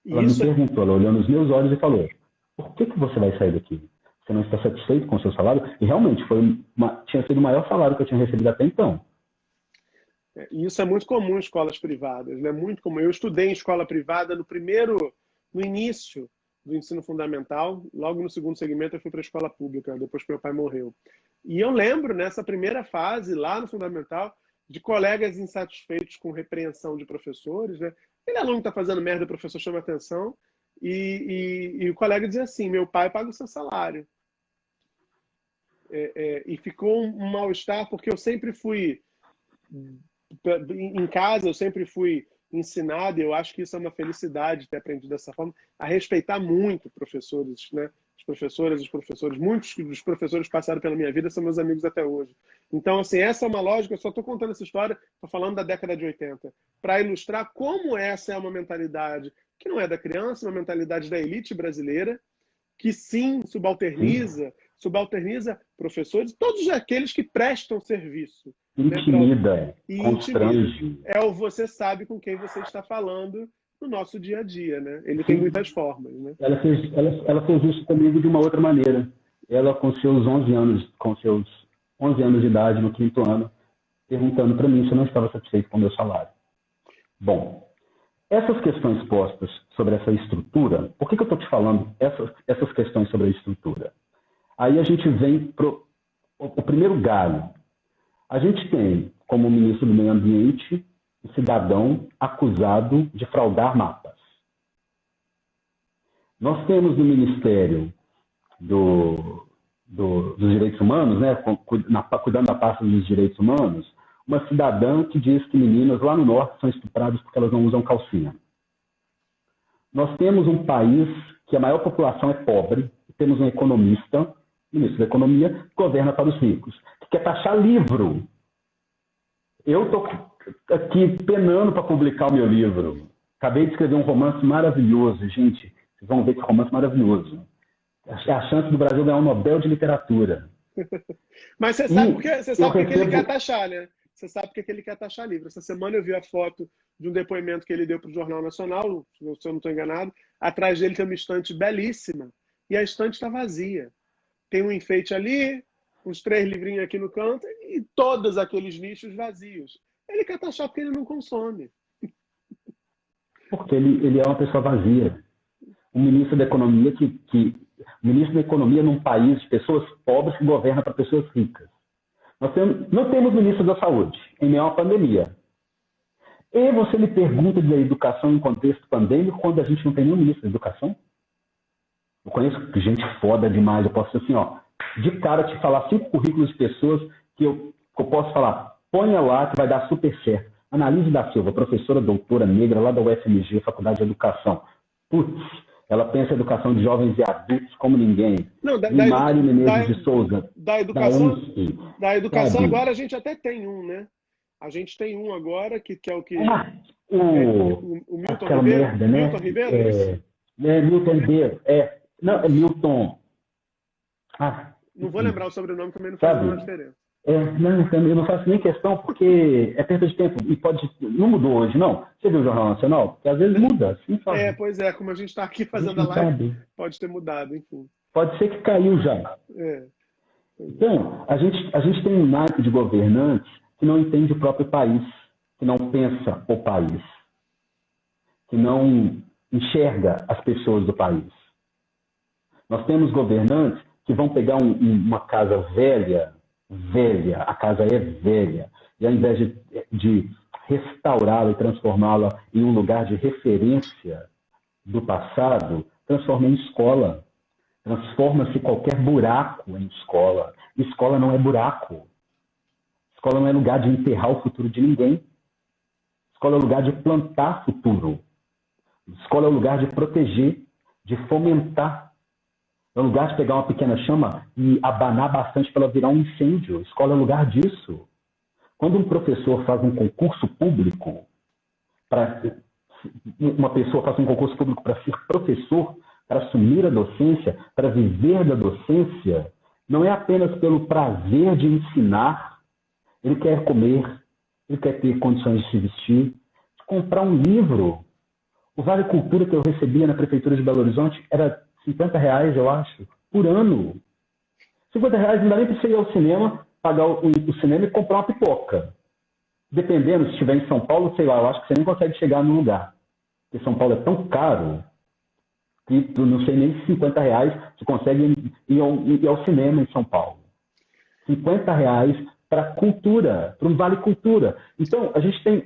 Ela me perguntou, ela olhou nos meus olhos e falou: Por que você vai sair daqui? Você não está satisfeito com o seu salário? E realmente tinha sido o maior salário que eu tinha recebido até então. E isso é muito comum em escolas privadas, né? Muito comum. Eu estudei em escola privada no início do ensino fundamental, logo no segundo segmento eu fui para a escola pública, depois que meu pai morreu. E eu lembro, nessa primeira fase, lá no fundamental, de colegas insatisfeitos com repreensão de professores, né? Aquele aluno está fazendo merda, o professor chama atenção, e o colega dizia assim, meu pai paga o seu salário. E ficou um mal-estar, porque eu sempre fui em casa, eu sempre fui ensinado, e eu acho que isso é uma felicidade ter aprendido dessa forma, a respeitar muito professores, né? As professoras, os professores. Muitos dos professores que passaram pela minha vida são meus amigos até hoje. Então, assim, essa é uma lógica, eu só estou contando essa história, estou falando da década de 80, para ilustrar como essa é uma mentalidade que não é da criança, uma mentalidade da elite brasileira, que sim subalterniza professores, todos aqueles que prestam serviço. Intimida, constrange. É o você sabe com quem você está falando no nosso dia a dia, né? Ele tem muitas formas, né? Ela fez isso comigo de uma outra maneira. Ela, com seus 11 anos de idade, no quinto ano, perguntando para mim se eu não estava satisfeito com o meu salário. Bom, essas questões postas sobre essa estrutura, por que eu estou te falando essas questões sobre a estrutura? Aí a gente vem para o primeiro galho. A gente tem, como ministro do Meio Ambiente, um cidadão acusado de fraudar mapas. Nós temos no Ministério dos Direitos Humanos, né, cuidando da pasta dos direitos humanos, uma cidadã que diz que meninas lá no norte são estupradas porque elas não usam calcinha. Nós temos um país que a maior população é pobre, e temos um economista, ministro da Economia, que governa para os ricos, que quer taxar livro. Eu estou aqui penando para publicar o meu livro. Acabei de escrever um romance maravilhoso, gente. Vocês vão ver que romance maravilhoso. É a chance do Brasil ganhar um Nobel de Literatura. Mas você sabe porque ele quer taxar, né? Você sabe porque ele quer taxar livro. Essa semana eu vi a foto de um depoimento que ele deu para o Jornal Nacional, se eu não estou enganado. Atrás dele tem uma estante belíssima e a estante está vazia. Tem um enfeite ali, uns 3 livrinhos aqui no canto e todos aqueles nichos vazios. Ele quer taxar porque ele não consome. Porque ele é uma pessoa vazia. Um ministro da Economia ministro da Economia num país de pessoas pobres que governa para pessoas ricas. Não temos ministro da Saúde em meio a uma pandemia. E você me pergunta da educação em contexto pandêmico quando a gente não tem nenhum ministro da Educação? Eu conheço gente foda demais. Eu posso ser assim, ó, de cara te falar 5 currículos de pessoas que eu posso falar, ponha lá que vai dar super certo. Análise da Silva, professora doutora negra lá da UFMG, Faculdade de Educação. Putz, ela pensa a educação de jovens e adultos como ninguém. Não, Mário Menezes de Souza. Da educação agora a gente até tem um, né? A gente tem um agora que é o que... o Milton aquela Ribeiro. Merda, né? Milton Ribeiro? Milton Ribeiro. Não, é Milton. Não vou lembrar o sobrenome, também não faz nenhuma diferença. Não, eu não faço nem questão, porque é perda de tempo. E não mudou hoje, não. Você viu o Jornal Nacional? Porque às vezes muda. Assim, pois é, como a gente está aqui fazendo a live, pode ter mudado, enfim. Pode ser que caiu já. Então, a gente tem um naipe de governantes que não entende o próprio país, que não pensa o país, que não enxerga as pessoas do país. Nós temos governantes que vão pegar uma casa velha, a casa é velha, e ao invés de restaurá-la e transformá-la em um lugar de referência do passado, transforma em escola. Transforma-se qualquer buraco em escola. Escola não é buraco. Escola não é lugar de enterrar o futuro de ninguém. Escola é lugar de plantar futuro. Escola é lugar de proteger, de fomentar. É um lugar de pegar uma pequena chama e abanar bastante para ela virar um incêndio. Escola é lugar disso. Quando um professor faz um concurso público, uma pessoa faz um concurso público para ser professor, para assumir a docência, para viver da docência, não é apenas pelo prazer de ensinar. Ele quer comer, ele quer ter condições de se vestir, de comprar um livro. O Vale Cultura que eu recebia na Prefeitura de Belo Horizonte era R$ 50, eu acho, por ano. R$ 50 não dá nem para você ir ao cinema, pagar o cinema e comprar uma pipoca. Dependendo, se estiver em São Paulo, sei lá, eu acho que você nem consegue chegar no lugar. Porque São Paulo é tão caro que eu não sei nem se R$ 50 você consegue ir ao cinema em São Paulo. R$ 50 para cultura, para um vale cultura. Então, a gente tem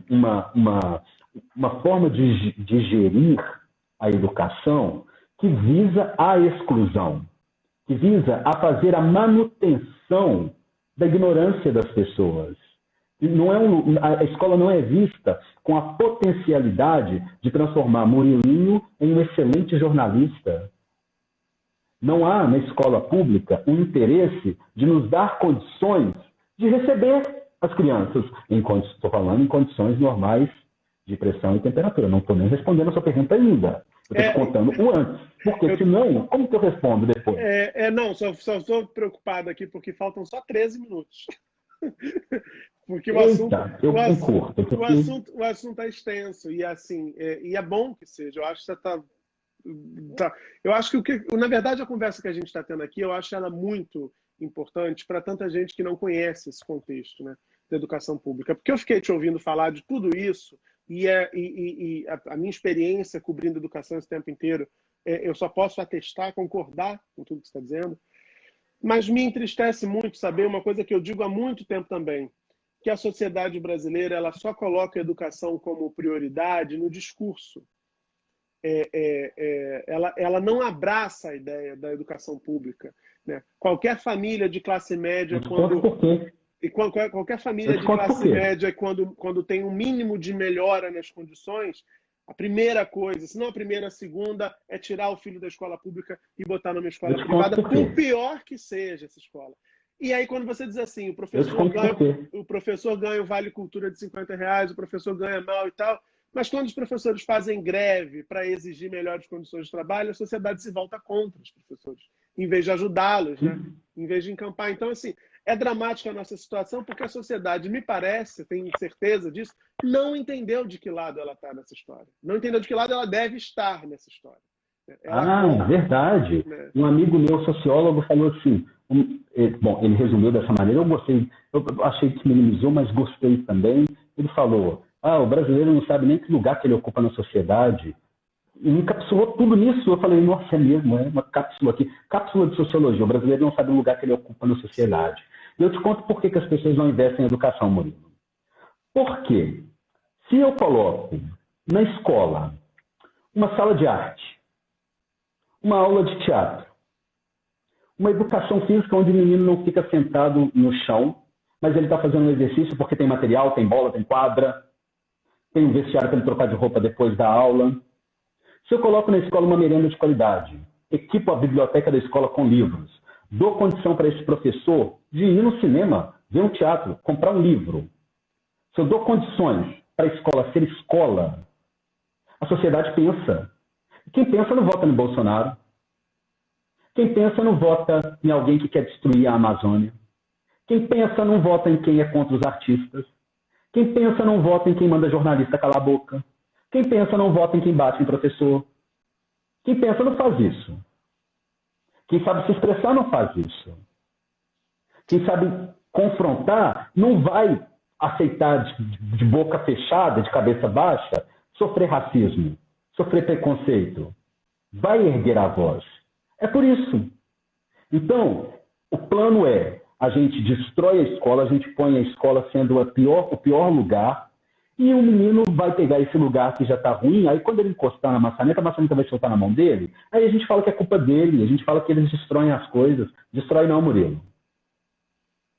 uma forma de gerir a educação que visa a exclusão, que visa a fazer a manutenção da ignorância das pessoas. Não a escola não é vista com a potencialidade de transformar Murilinho em um excelente jornalista. Não há na escola pública um interesse de nos dar condições de receber as crianças. Estou falando em condições normais de pressão e temperatura. Não estou nem respondendo a sua pergunta ainda. Eu estou te contando o antes. Porque senão, como que eu respondo depois? Não, só estou preocupado aqui porque faltam só 13 minutos. Porque o assunto é extenso e assim, e é bom que seja. Eu acho que você eu acho que na verdade a conversa que a gente está tendo aqui, eu acho ela muito importante para tanta gente que não conhece esse contexto, né, da educação pública. Porque eu fiquei te ouvindo falar de tudo isso e a minha experiência cobrindo educação esse tempo inteiro, eu só posso atestar, concordar com tudo que você está dizendo. Mas me entristece muito saber uma coisa que eu digo há muito tempo também, que a sociedade brasileira ela só coloca a educação como prioridade no discurso. Ela não abraça a ideia da educação pública, né? Qualquer família de classe média, qualquer família de classe média, quando tem um mínimo de melhora nas condições, a primeira coisa, se não a primeira, a segunda, é tirar o filho da escola pública e botar numa escola privada, por pior que seja essa escola. E aí, quando você diz assim, o professor ganha o Vale Cultura de R$ 50, o professor ganha mal e tal, mas quando os professores fazem greve para exigir melhores condições de trabalho, a sociedade se volta contra os professores, em vez de ajudá-los, né? Em vez de encampar. Então, assim, é dramática a nossa situação, porque a sociedade, me parece, tenho certeza disso, não entendeu de que lado ela está nessa história. Não entendeu de que lado ela deve estar nessa história. Verdade. Né? Um amigo meu, sociólogo, falou assim, ele resumiu dessa maneira, eu achei que minimizou, mas gostei também. Ele falou, o brasileiro não sabe nem que lugar que ele ocupa na sociedade. E encapsulou tudo nisso. Eu falei, nossa, é mesmo, é uma cápsula aqui. Cápsula de sociologia. O brasileiro não sabe o lugar que ele ocupa na sociedade. E eu te conto por que as pessoas não investem em educação, Murilo. Por quê? Se eu coloco na escola uma sala de arte, uma aula de teatro, uma educação física onde o menino não fica sentado no chão, mas ele está fazendo um exercício porque tem material, tem bola, tem quadra, tem um vestiário para ele trocar de roupa depois da aula. Se eu coloco na escola uma merenda de qualidade, equipo a biblioteca da escola com livros, dou condição para esse professor de ir no cinema, ver um teatro, comprar um livro. Se eu dou condições para a escola ser escola, a sociedade pensa. Quem pensa não vota no Bolsonaro. Quem pensa não vota em alguém que quer destruir a Amazônia. Quem pensa não vota em quem é contra os artistas. Quem pensa não vota em quem manda jornalista calar a boca. Quem pensa não vota em quem bate em professor. Quem pensa não faz isso. Quem sabe se expressar não faz isso. Quem sabe confrontar não vai aceitar de boca fechada, de cabeça baixa, sofrer racismo, sofrer preconceito. Vai erguer a voz. É por isso. Então, o plano é, a gente destrói a escola, a gente põe a escola sendo o pior lugar, e o menino vai pegar esse lugar que já está ruim, aí quando ele encostar na maçaneta, a maçaneta vai soltar na mão dele, aí a gente fala que é culpa dele, a gente fala que eles destroem as coisas. Destrói não, Murilo.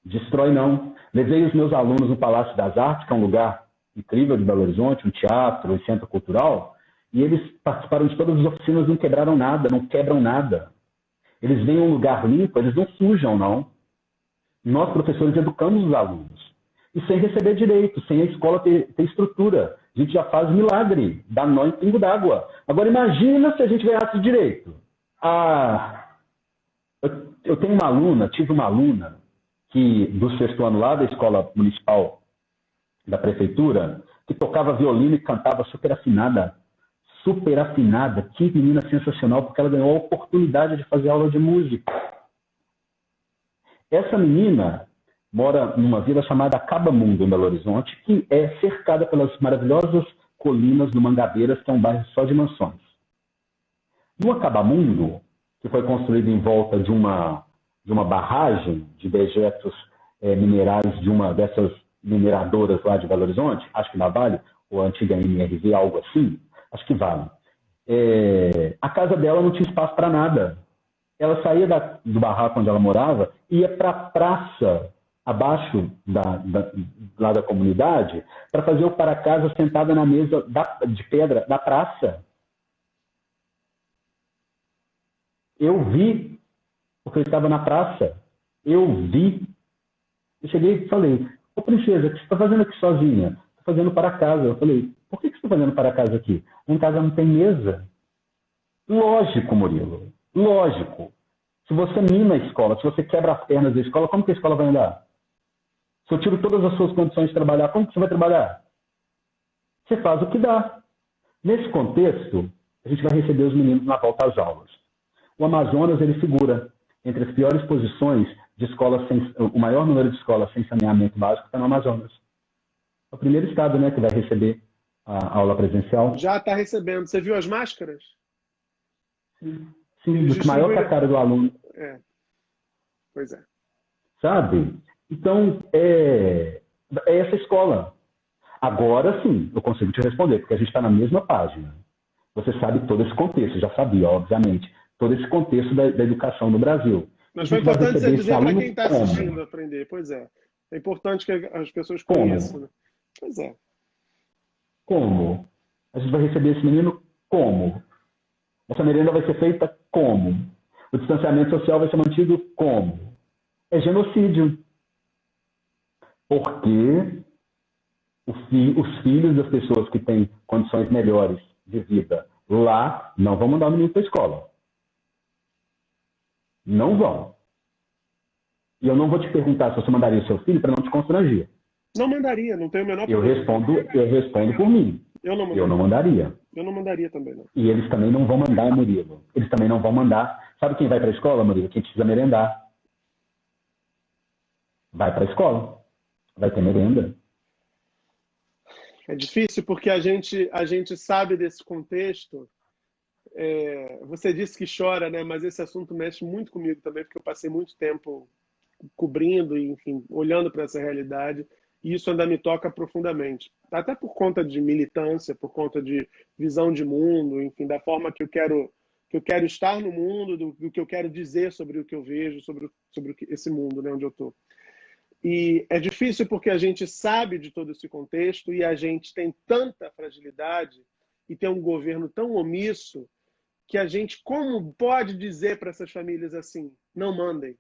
Destrói não. Levei os meus alunos no Palácio das Artes, que é um lugar incrível de Belo Horizonte, um teatro, um centro cultural, e eles participaram de todas as oficinas, não quebraram nada, não quebram nada. Eles veem um lugar limpo, eles não sujam, não. Nós, professores, educamos os alunos. E sem receber direito, sem a escola ter estrutura. A gente já faz milagre, dá nó em pingo d'água. Agora imagina se a gente ganhasse direito. Eu tenho uma aluna, tive uma aluna, que do sexto ano lá da escola municipal da prefeitura, que tocava violino e cantava super afinada, super afinada, que menina sensacional, porque ela ganhou a oportunidade de fazer aula de música. Essa menina mora numa vila chamada Acabamundo, em Belo Horizonte, que é cercada pelas maravilhosas colinas do Mangabeiras, que é um bairro só de mansões. No Acabamundo, que foi construído em volta de uma barragem de dejetos minerais de uma dessas mineradoras lá de Belo Horizonte, acho que na Vale, ou a antiga MRV, algo assim, acho que Vale. A casa dela não tinha espaço para nada. Ela saía do barraco onde ela morava, ia para a praça, abaixo lá da comunidade, para fazer o para-casa sentada na mesa de pedra da praça. Eu vi, porque eu estava na praça. Eu vi. Eu cheguei e falei, ô princesa, o que você está fazendo aqui sozinha? Estou fazendo para casa. Eu falei, por que você está fazendo para casa aqui? Em casa não tem mesa. Lógico, Murilo. Lógico. Se você mina a escola, se você quebra as pernas da escola, como que a escola vai andar? Se eu tiro todas as suas condições de trabalhar, como que você vai trabalhar? Você faz o que dá. Nesse contexto, a gente vai receber os meninos na volta às aulas. O Amazonas, ele figura entre as piores posições de escolas o maior número de escolas sem saneamento básico está no Amazonas. É o primeiro estado, né, que vai receber a aula presencial. Já está recebendo. Você viu as máscaras? Sim, do maior que a cara do aluno. Pois é. Sabe? Então, é essa escola. Agora sim, eu consigo te responder, porque a gente está na mesma página. Você sabe todo esse contexto, já sabia, obviamente, todo esse contexto da educação no Brasil. Mas foi importante você dizer para quem está assistindo aprender. Pois é. É importante que as pessoas conheçam. Né? Pois é. Como? A gente vai receber esse menino como? Essa merenda vai ser feita como? O distanciamento social vai ser mantido como? É genocídio. Porque os filhos das pessoas que têm condições melhores de vida lá não vão mandar o menino para a escola. Não vão. E eu não vou te perguntar se você mandaria o seu filho para não te constranger. Não mandaria, não tenho o menor problema. Eu respondo por mim. Eu não mandaria. Eu não mandaria também, não. E eles também não vão mandar, Murilo. Eles também não vão mandar. Sabe quem vai para a escola, Murilo? Quem precisa merendar. Vai para a escola. Vai ter merenda. É difícil porque a gente sabe desse contexto. Você disse que chora, né? Mas esse assunto mexe muito comigo também, porque eu passei muito tempo cobrindo e, enfim, olhando para essa realidade. E isso ainda me toca profundamente. Até por conta de militância, por conta de visão de mundo, enfim, da forma que eu quero estar no mundo, do que eu quero dizer sobre o que eu vejo, sobre esse mundo, né, onde eu estou. E é difícil porque a gente sabe de todo esse contexto e a gente tem tanta fragilidade e tem um governo tão omisso que a gente, como pode dizer para essas famílias assim, não mandem?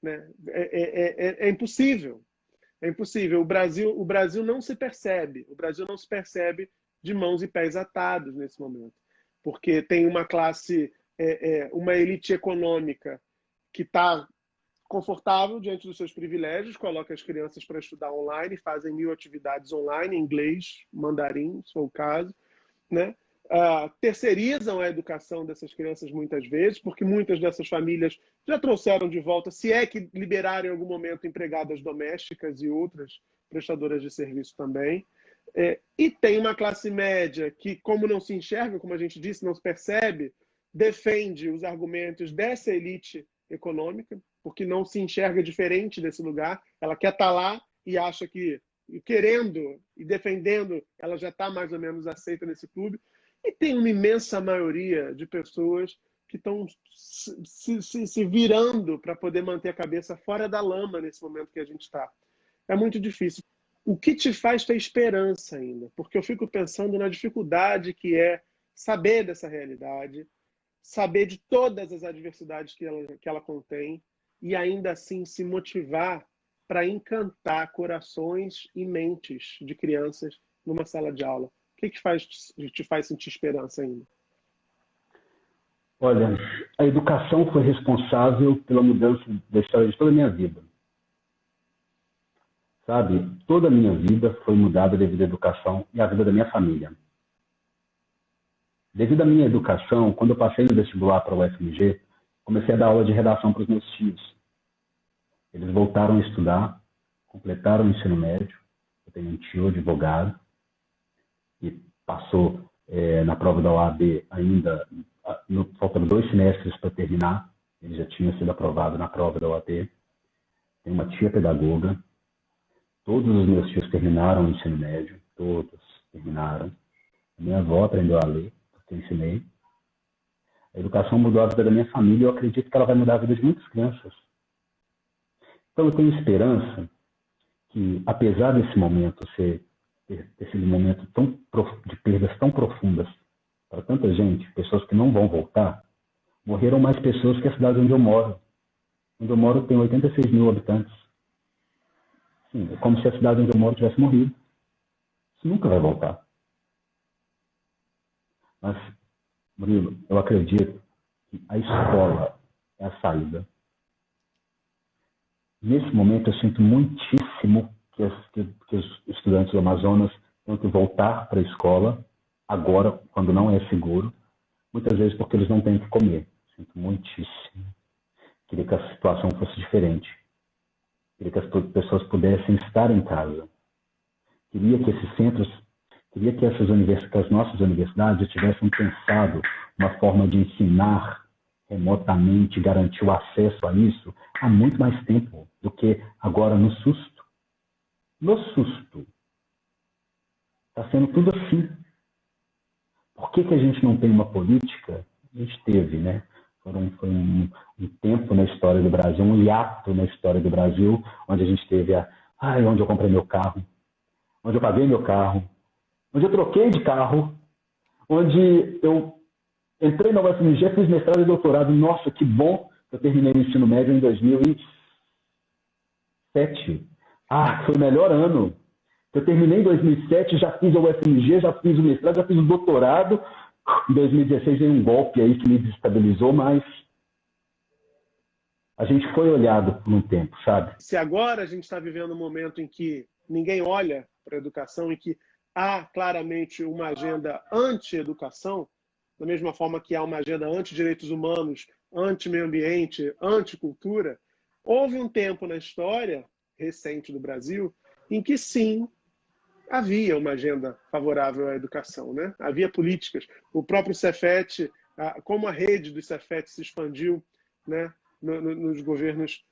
Né? É impossível. É impossível. O Brasil não se percebe. O Brasil não se percebe de mãos e pés atados nesse momento. Porque tem uma classe, uma elite econômica que está confortável diante dos seus privilégios, coloca as crianças para estudar online, fazem 1000 atividades online, inglês, mandarim, se for o caso, né? Terceirizam a educação dessas crianças muitas vezes, porque muitas dessas famílias já trouxeram de volta, se é que liberaram em algum momento empregadas domésticas e outras prestadoras de serviço também. E tem uma classe média que, como não se enxerga, como a gente disse, não se percebe, defende os argumentos dessa elite econômica, porque não se enxerga diferente desse lugar. Ela quer estar lá e acha que, querendo e defendendo, ela já está mais ou menos aceita nesse clube. E tem uma imensa maioria de pessoas que estão se virando para poder manter a cabeça fora da lama nesse momento que a gente está. É muito difícil. O que te faz ter esperança ainda? Porque eu fico pensando na dificuldade que é saber dessa realidade, saber de todas as adversidades que ela contém e ainda assim se motivar para encantar corações e mentes de crianças numa sala de aula. O que te faz sentir esperança ainda? Olha, a educação foi responsável pela mudança da história de toda a minha vida. Sabe? Toda a minha vida foi mudada devido à educação e à vida da minha família. Devido à minha educação, quando eu passei no vestibular para o UFMG, comecei a dar aula de redação para os meus tios. Eles voltaram a estudar, completaram o ensino médio. Eu tenho um tio advogado e passou na prova da OAB ainda, faltando 2 semestres para terminar. Ele já tinha sido aprovado na prova da OAB. Tenho uma tia pedagoga. Todos os meus tios terminaram o ensino médio. Todos terminaram. A minha avó aprendeu a ler, porque eu ensinei. A educação mudou a vida da minha família e eu acredito que ela vai mudar a vida de muitas crianças. Então eu tenho esperança que, apesar desse momento ter sido um momento de perdas tão profundas para tanta gente, pessoas que não vão voltar, morreram mais pessoas que a cidade onde eu moro. Onde eu moro tem 86 mil habitantes. Sim, é como se a cidade onde eu moro tivesse morrido. Isso nunca vai voltar. Mas, Murilo, eu acredito que a escola é a saída. Nesse momento, eu sinto muitíssimo que os estudantes do Amazonas têm que voltar para a escola, agora, quando não é seguro, muitas vezes porque eles não têm o que comer. Sinto muitíssimo. Queria que a situação fosse diferente. Queria que as pessoas pudessem estar em casa. Queria que esses centros, queria que as nossas universidades tivessem pensado uma forma de ensinar remotamente, garantir o acesso a isso há muito mais tempo do que agora no susto. No susto. Está sendo tudo assim. Por que a gente não tem uma política? A gente teve, né? Foi um tempo na história do Brasil, um hiato na história do Brasil, onde a gente teve onde eu comprei meu carro, onde eu paguei meu carro, onde eu troquei de carro, onde eu entrei na UFMG, fiz mestrado e doutorado. Nossa, que bom que eu terminei o ensino médio em 2007. Foi o melhor ano. Eu terminei em 2007, já fiz a UFMG, já fiz o mestrado, já fiz o doutorado. Em 2016 veio um golpe aí que me desestabilizou, mas a gente foi olhado por um tempo, sabe? Se agora a gente está vivendo um momento em que ninguém olha para a educação e que há claramente uma agenda anti-educação, da mesma forma que há uma agenda anti-direitos humanos, anti-meio ambiente, anti-cultura, houve um tempo na história recente do Brasil em que, sim, havia uma agenda favorável à educação, né? Havia políticas. O próprio Cefet, como a rede do Cefet se expandiu, né, nos governos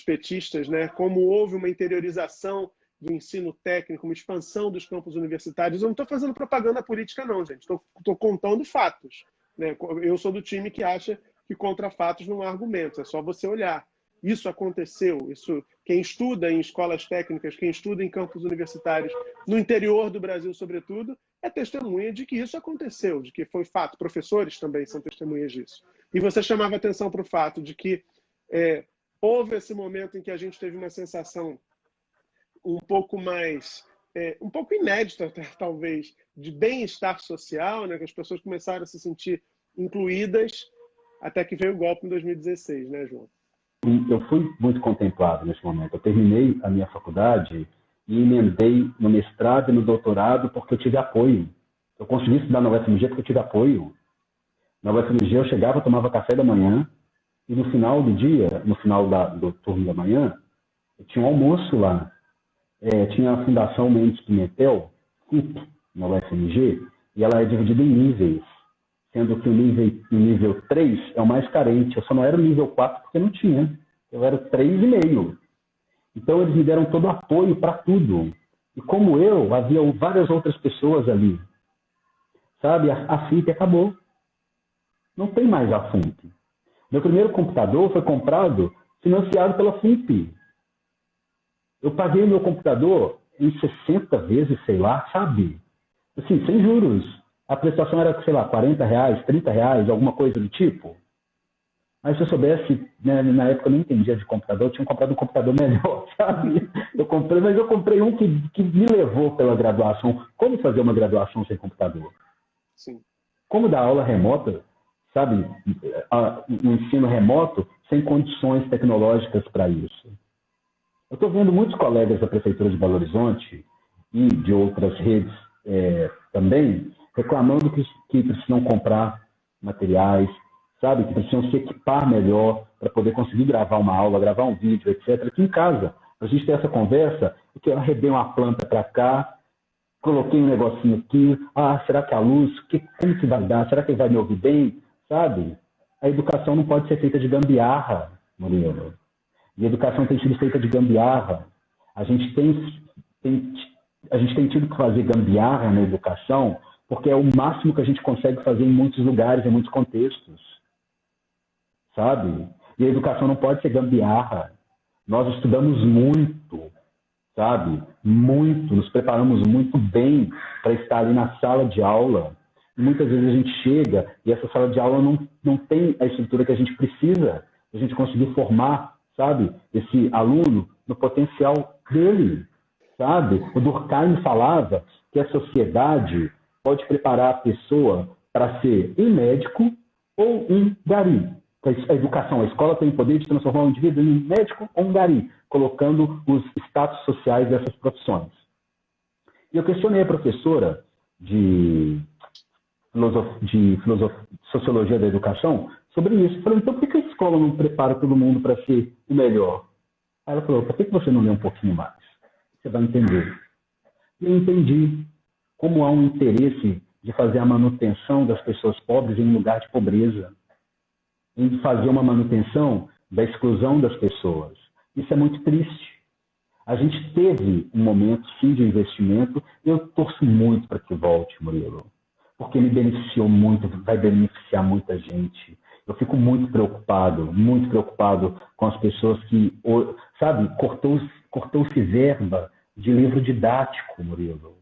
petistas, né? Como houve uma interiorização do ensino técnico, uma expansão dos campos universitários. Eu não estou fazendo propaganda política, não, gente. Estou contando fatos, né? Eu sou do time que acha que contra fatos não há argumentos, é só você olhar. Isso aconteceu. Quem estuda em escolas técnicas, quem estuda em campos universitários, no interior do Brasil, sobretudo, é testemunha de que isso aconteceu, de que foi fato. Professores também são testemunhas disso. E você chamava atenção para o fato de que houve esse momento em que a gente teve uma sensação um pouco mais, um pouco inédita, talvez, de bem-estar social, né? Que as pessoas começaram a se sentir incluídas, até que veio o golpe em 2016, né, João? Eu fui muito contemplado nesse momento. Eu terminei a minha faculdade e emendei no mestrado e no doutorado porque eu tive apoio. Eu consegui estudar na UFMG porque eu tive apoio. Na UFMG eu chegava, tomava café da manhã e no final do dia, no final do turno da manhã, eu tinha um almoço lá. Tinha a Fundação Mendes Pimentel, FUP, na UFMG, e ela é dividida em níveis, sendo que o nível 3 é o mais carente. Eu só não era o nível 4 porque não tinha. Eu era 3,5. Então, eles me deram todo o apoio para tudo. E como eu, havia várias outras pessoas ali. Sabe? A FIP acabou. Não tem mais a FUP. Meu primeiro computador foi comprado, financiado pela FUP. Eu paguei meu computador em 60 vezes, sei lá, sabe? Assim, sem juros. A prestação era, sei lá, R$40, R$30, alguma coisa do tipo. Mas se eu soubesse, né, na época eu não entendia de computador, eu tinha comprado um computador melhor, sabe? Mas eu comprei um que me levou pela graduação. Como fazer uma graduação sem computador? Sim. Como dar aula remota, sabe? Um ensino remoto sem condições tecnológicas para isso. Eu estou vendo muitos colegas da Prefeitura de Belo Horizonte e de outras redes também reclamando que precisam comprar materiais, sabe? Que precisam se equipar melhor para poder conseguir gravar uma aula, gravar um vídeo, etc. Aqui em casa, a gente tem essa conversa, que eu arrebei uma planta para cá, coloquei um negocinho aqui, será que a luz, como que vai dar? Será que ele vai me ouvir bem? Sabe? A educação não pode ser feita de gambiarra, Murilo. E a educação tem sido feita de gambiarra. A gente tem tido que fazer gambiarra na educação porque é o máximo que a gente consegue fazer em muitos lugares, em muitos contextos. Sabe? E a educação não pode ser gambiarra. Nós estudamos muito, sabe? Muito, nos preparamos muito bem para estar ali na sala de aula. E muitas vezes a gente chega e essa sala de aula não tem a estrutura que a gente precisa, a gente conseguir formar, sabe? Esse aluno no potencial dele, sabe? O Durkheim falava que a sociedade pode preparar a pessoa para ser um médico ou um gari. A educação, a escola tem o poder de transformar um indivíduo em um médico ou um gari, colocando os status sociais dessas profissões. E eu questionei a professora de Sociologia da Educação sobre isso. Falei, então por que a escola não prepara todo mundo para ser o melhor? Aí ela falou, por que você não lê um pouquinho mais? Você vai entender. E eu entendi como há um interesse de fazer a manutenção das pessoas pobres em um lugar de pobreza, em fazer uma manutenção da exclusão das pessoas. Isso é muito triste. A gente teve um momento, sim, de investimento, e eu torço muito para que volte, Murilo, porque me beneficiou muito, vai beneficiar muita gente. Eu fico muito preocupado com as pessoas que, sabe, cortou-se verba de livro didático, Murilo.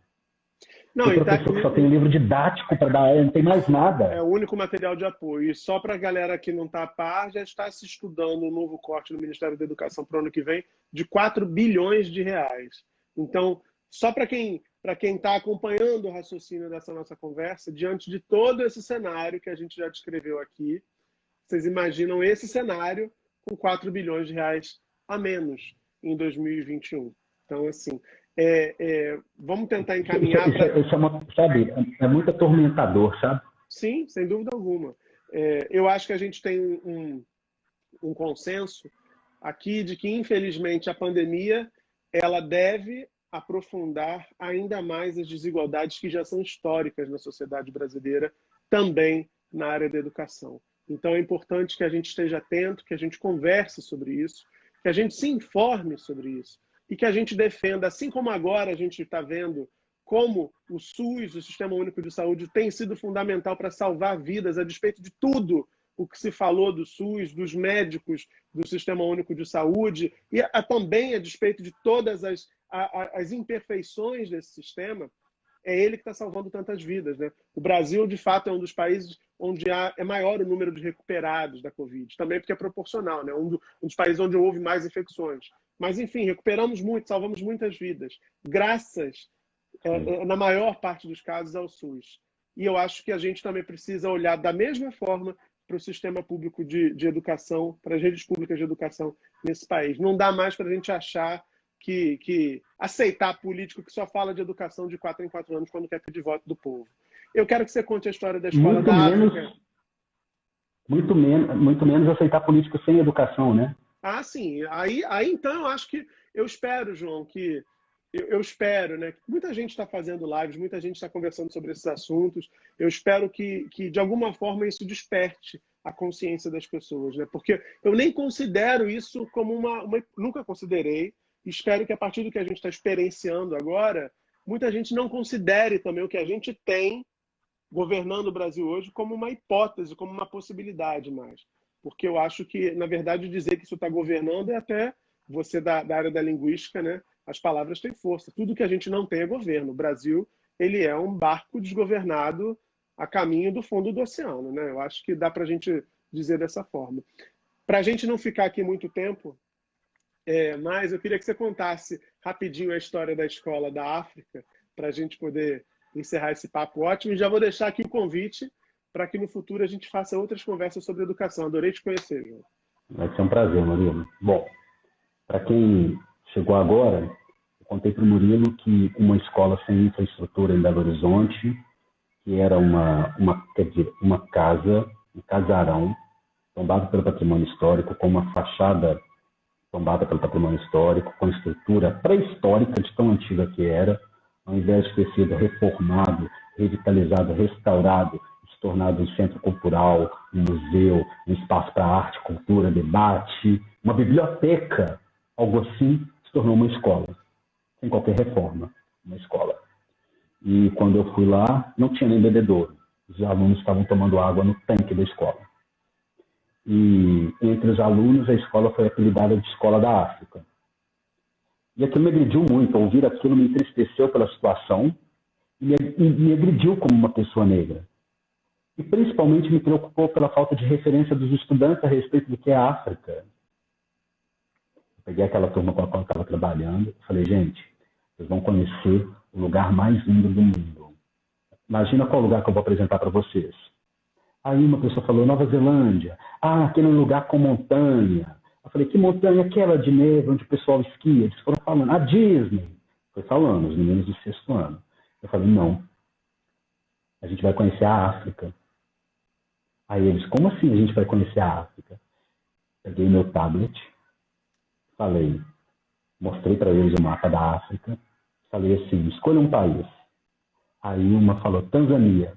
Não, o professor que só tem um livro didático para dar, não tem mais nada. É o único material de apoio. E só para a galera que não está a par, já está se estudando um novo corte no Ministério da Educação para o ano que vem de 4 bilhões de reais. Então, só para quem está acompanhando o raciocínio dessa nossa conversa, diante de todo esse cenário que a gente já descreveu aqui, vocês imaginam esse cenário com 4 bilhões de reais a menos em 2021. Então, assim, vamos tentar encaminhar para... Sabe, é muito atormentador, sabe? Sim, sem dúvida alguma. Eu acho que a gente tem um consenso aqui de que, infelizmente, a pandemia ela deve aprofundar ainda mais as desigualdades que já são históricas na sociedade brasileira, também na área da educação. Então, é importante que a gente esteja atento, que a gente converse sobre isso, que a gente se informe sobre isso e que a gente defenda, assim como agora a gente está vendo como o SUS, o Sistema Único de Saúde, tem sido fundamental para salvar vidas, a despeito de tudo o que se falou do SUS, dos médicos, do Sistema Único de Saúde, e também a despeito de todas as imperfeições desse sistema, é ele que está salvando tantas vidas, né? O Brasil, de fato, é um dos países onde é maior o número de recuperados da Covid, também porque é proporcional, né? Um dos países onde houve mais infecções. Mas, enfim, recuperamos muito, salvamos muitas vidas, graças, na maior parte dos casos, ao SUS. E eu acho que a gente também precisa olhar da mesma forma para o sistema público de educação, para as redes públicas de educação nesse país. Não dá mais para a gente achar que aceitar político que só fala de educação de 4 em 4 anos quando quer pedir voto do povo. Eu quero que você conte a história da escola da África. Muito menos aceitar político sem educação, né? Ah, sim. Aí então, eu acho que... Eu espero, João, que... Eu espero, né? Muita gente está fazendo lives, muita gente está conversando sobre esses assuntos. Eu espero que, de alguma forma, isso desperte a consciência das pessoas, né? Porque eu nem considero isso como nunca considerei. Espero que, a partir do que a gente está experienciando agora, muita gente não considere também o que a gente tem governando o Brasil hoje como uma hipótese, como uma possibilidade mais. Porque eu acho que, na verdade, dizer que isso está governando é até você da área da linguística, né? As palavras têm força. Tudo que a gente não tem é governo. O Brasil, ele é um barco desgovernado a caminho do fundo do oceano, né? Eu acho que dá para a gente dizer dessa forma. Para a gente não ficar aqui muito tempo, mas eu queria que você contasse rapidinho a história da escola da África, para a gente poder encerrar esse papo ótimo. E já vou deixar aqui o convite para que no futuro a gente faça outras conversas sobre educação. Adorei te conhecer, João. Vai ser um prazer, Murilo. Bom, para quem chegou agora, eu contei para o Murilo que uma escola sem infraestrutura em Belo Horizonte, que era quer dizer, uma casa, um casarão, tombado pelo patrimônio histórico, com uma fachada tombada pelo patrimônio histórico, com estrutura pré-histórica de tão antiga que era, ao invés de ter sido reformado, revitalizado, restaurado, se tornado um centro cultural, um museu, um espaço para arte, cultura, debate, uma biblioteca, algo assim, se tornou uma escola, sem qualquer reforma, uma escola. E quando eu fui lá, não tinha nem bebedouro. Os alunos estavam tomando água no tanque da escola. E entre os alunos, a escola foi apelidada de Escola da África. E aquilo me agrediu muito. Ouvir aquilo me entristeceu pela situação e me agrediu como uma pessoa negra. E principalmente me preocupou pela falta de referência dos estudantes a respeito do que é a África. Eu peguei aquela turma com a qual eu estava trabalhando e falei, gente, vocês vão conhecer o lugar mais lindo do mundo. Imagina qual lugar que eu vou apresentar para vocês. Aí uma pessoa falou, Nova Zelândia. Ah, aquele lugar com montanha. Eu falei, que montanha? Aquela de neve, onde o pessoal esquia. Eles foram falando, a Disney. Foi falando, os meninos do 6º ano. Eu falei, não. A gente vai conhecer a África. Aí eles, como assim a gente vai conhecer a África? Peguei meu tablet, falei, mostrei para eles o mapa da África. Falei assim, escolha um país. Aí uma falou, Tanzânia.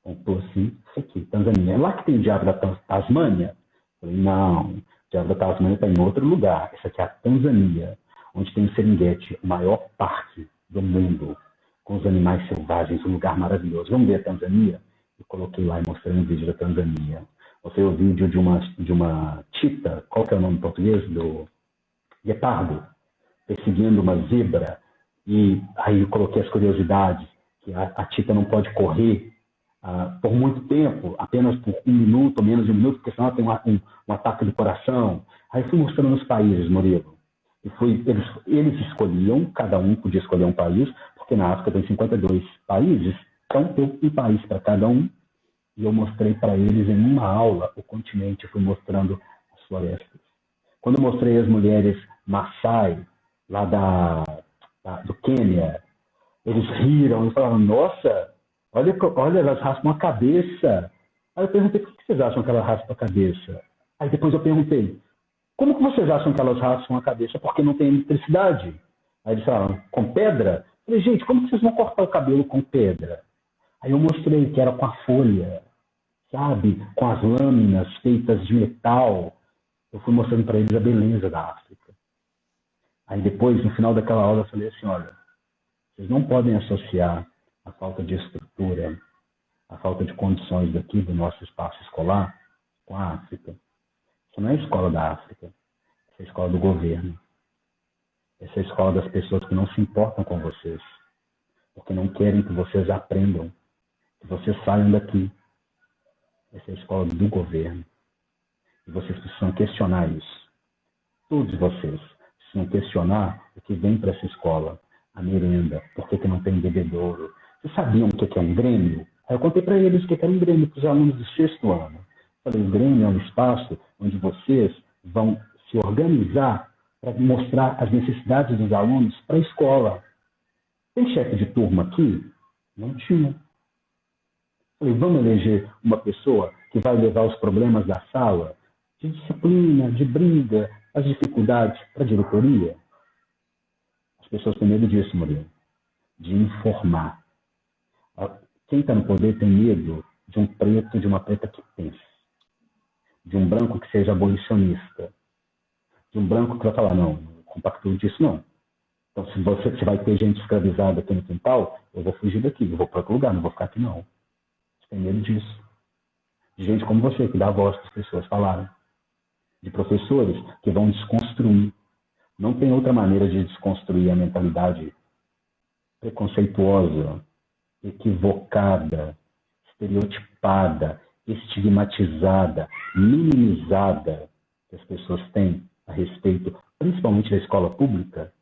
Contou assim, isso aqui, Tanzânia. É lá que tem o diabo da Tasmânia? Falei, não, o diabo da Tasmânia está em outro lugar. Essa aqui é a Tanzânia, onde tem o Serengeti, o maior parque do mundo, com os animais selvagens, um lugar maravilhoso. Vamos ver a Tanzânia? Eu coloquei lá e mostrei um vídeo da Tanzânia. Mostrei o vídeo de uma chita, qual que é o nome em português? Do guepardo, perseguindo uma zebra. E aí eu coloquei as curiosidades, que a chita não pode correr por muito tempo, apenas por 1 minuto ou menos de 1 minuto, porque senão ela tem um ataque do coração. Aí fui mostrando os países, Murilo. E eles escolhiam, cada um podia escolher um país, porque na África tem 52 países, então tem um país para cada um. E eu mostrei para eles em uma aula o continente, fui mostrando as florestas. Quando eu mostrei as mulheres Maasai, lá do Quênia, eles riram e falaram, nossa, olha, elas raspam a cabeça. Aí eu perguntei, por que vocês acham que elas raspam a cabeça? Aí depois eu perguntei, como que vocês acham que elas raspam a cabeça? Porque não tem eletricidade. Aí eles falaram, com pedra? Eu falei, gente, como que vocês vão cortar o cabelo com pedra? Aí eu mostrei que era com a folha, sabe? Com as lâminas feitas de metal. Eu fui mostrando para eles a beleza da África. Aí depois, no final daquela aula, eu falei assim, olha, vocês não podem associar a falta de estrutura, a falta de condições daqui do nosso espaço escolar com a África. Isso não é a escola da África, essa é a escola do governo. Essa é a escola das pessoas que não se importam com vocês, porque não querem que vocês aprendam, que vocês saiam daqui. Essa é a escola do governo. E vocês precisam questionar isso. Todos vocês precisam questionar o que vem para essa escola, a merenda, por que não tem bebedouro. Vocês sabiam o que é um grêmio? Aí eu contei para eles o que era um grêmio para os alunos do 6º ano. Falei, o grêmio é um espaço onde vocês vão se organizar para mostrar as necessidades dos alunos para a escola. Tem chefe de turma aqui? Não tinha. Falei, vamos eleger uma pessoa que vai levar os problemas da sala, de disciplina, de briga, as dificuldades para a diretoria? As pessoas têm medo disso, Murilo, de informar. Quem está no poder tem medo de um preto, de uma preta que pense, de um branco que seja abolicionista, de um branco que vai falar, não compactuo disso não. Então, se você vai ter gente escravizada aqui no quintal, eu vou fugir daqui, eu vou para outro lugar, não vou ficar aqui não. Você tem medo disso. De gente como você, que dá voz para as pessoas falarem. De professores que vão desconstruir. Não tem outra maneira de desconstruir a mentalidade preconceituosa, equivocada, estereotipada, estigmatizada, minimizada que as pessoas têm a respeito, principalmente da escola pública,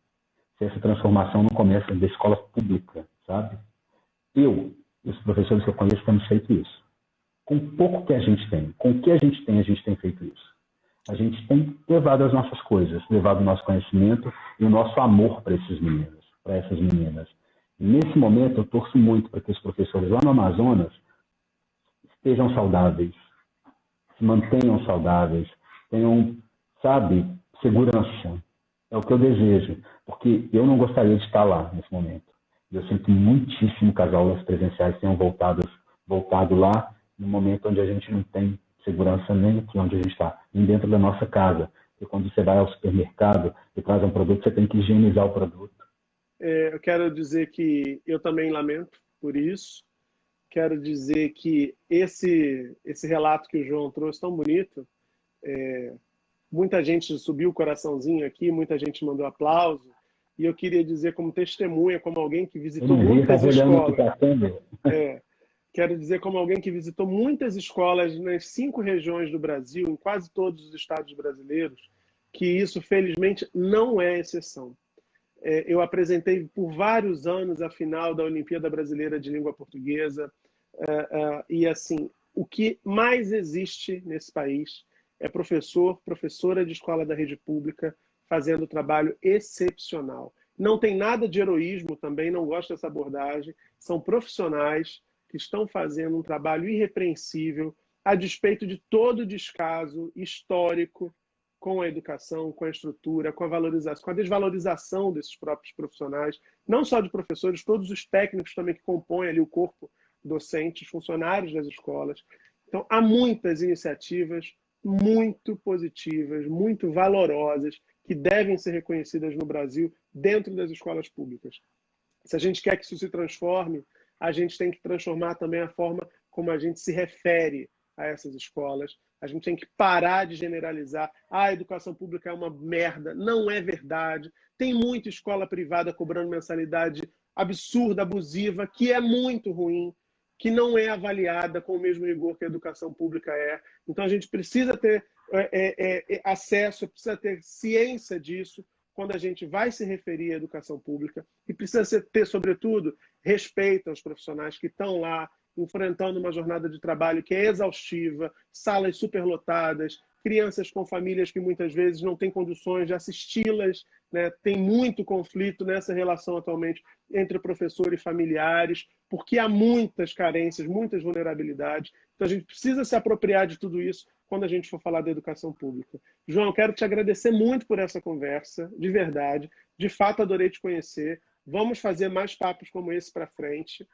se essa transformação não começa da escola pública, sabe? Eu e os professores que eu conheço temos feito isso. Com o pouco que a gente tem, com o que a gente tem feito isso. A gente tem levado as nossas coisas, levado o nosso conhecimento e o nosso amor para esses meninos, para essas meninas. Nesse momento, eu torço muito para que os professores lá no Amazonas estejam saudáveis, se mantenham saudáveis, tenham, sabe, segurança. É o que eu desejo, porque eu não gostaria de estar lá nesse momento. Eu sinto muitíssimo que as aulas presenciais tenham voltado lá no momento onde a gente não tem segurança nem aqui onde a gente está, nem dentro da nossa casa. E quando você vai ao supermercado e traz um produto, você tem que higienizar o produto. Eu quero dizer que eu também lamento por isso. Quero dizer que esse relato que o João trouxe tão bonito, muita gente subiu o coraçãozinho aqui, muita gente mandou aplauso, e eu queria dizer como testemunha, como alguém que Eu visitou não vi, muitas estava olhando aqui escolas. para a câmera. Quero dizer como alguém que visitou muitas escolas nas 5 regiões do Brasil, em quase todos os estados brasileiros, que isso, felizmente, não é exceção. Eu apresentei por vários anos a final da Olimpíada Brasileira de Língua Portuguesa, e assim, o que mais existe nesse país é professor, professora de escola da rede pública fazendo trabalho excepcional. Não tem nada de heroísmo também, não gosto dessa abordagem. São profissionais que estão fazendo um trabalho irrepreensível a despeito de todo o descaso histórico com a educação, com a estrutura, com a valorização, com a desvalorização desses próprios profissionais, não só de professores, todos os técnicos também que compõem ali o corpo docente, os funcionários das escolas. Então, há muitas iniciativas muito positivas, muito valorosas, que devem ser reconhecidas no Brasil dentro das escolas públicas. Se a gente quer que isso se transforme, a gente tem que transformar também a forma como a gente se refere a essas escolas. A gente tem que parar de generalizar. A educação pública é uma merda. Não é verdade. Tem muita escola privada cobrando mensalidade absurda, abusiva, que é muito ruim, que não é avaliada com o mesmo rigor que a educação pública é. Então, a gente precisa ter acesso, precisa ter ciência disso quando a gente vai se referir à educação pública e precisa ter, sobretudo, respeito aos profissionais que estão lá enfrentando uma jornada de trabalho que é exaustiva, salas superlotadas, crianças com famílias que muitas vezes não têm condições de assisti-las, né? Tem muito conflito nessa relação atualmente entre professor e familiares, porque há muitas carências, muitas vulnerabilidades. Então a gente precisa se apropriar de tudo isso quando a gente for falar da educação pública. João, eu quero te agradecer muito por essa conversa, de verdade. De fato, adorei te conhecer. Vamos fazer mais papos como esse para frente.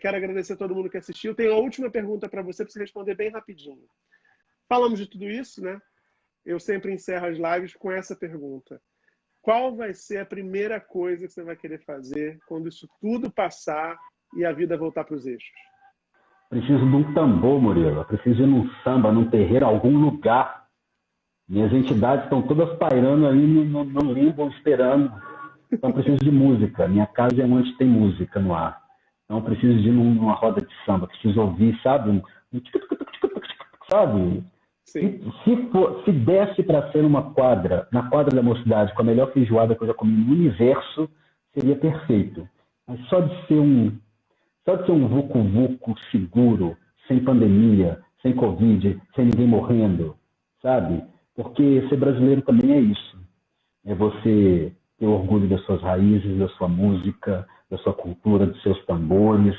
Quero agradecer a todo mundo que assistiu. Tenho a última pergunta para você responder bem rapidinho. Falamos de tudo isso, né? Eu sempre encerro as lives com essa pergunta. Qual vai ser a primeira coisa que você vai querer fazer quando isso tudo passar e a vida voltar para os eixos? Preciso de um tambor, Murilo. Preciso ir num samba, num terreiro, algum lugar. Minhas entidades estão todas pairando aí no limbo, esperando. Então, preciso de música. Minha casa é onde tem música no ar. Então, preciso de ir numa roda de samba. Preciso ouvir, sabe? Sabe? Se desse para ser numa quadra, na quadra da mocidade, com a melhor feijoada que eu já comi no universo, seria perfeito. Mas só de ser um vucu-vucu seguro, sem pandemia, sem Covid, sem ninguém morrendo, sabe? Porque ser brasileiro também é isso. É você ter orgulho das suas raízes, da sua música, da sua cultura, dos seus tambores,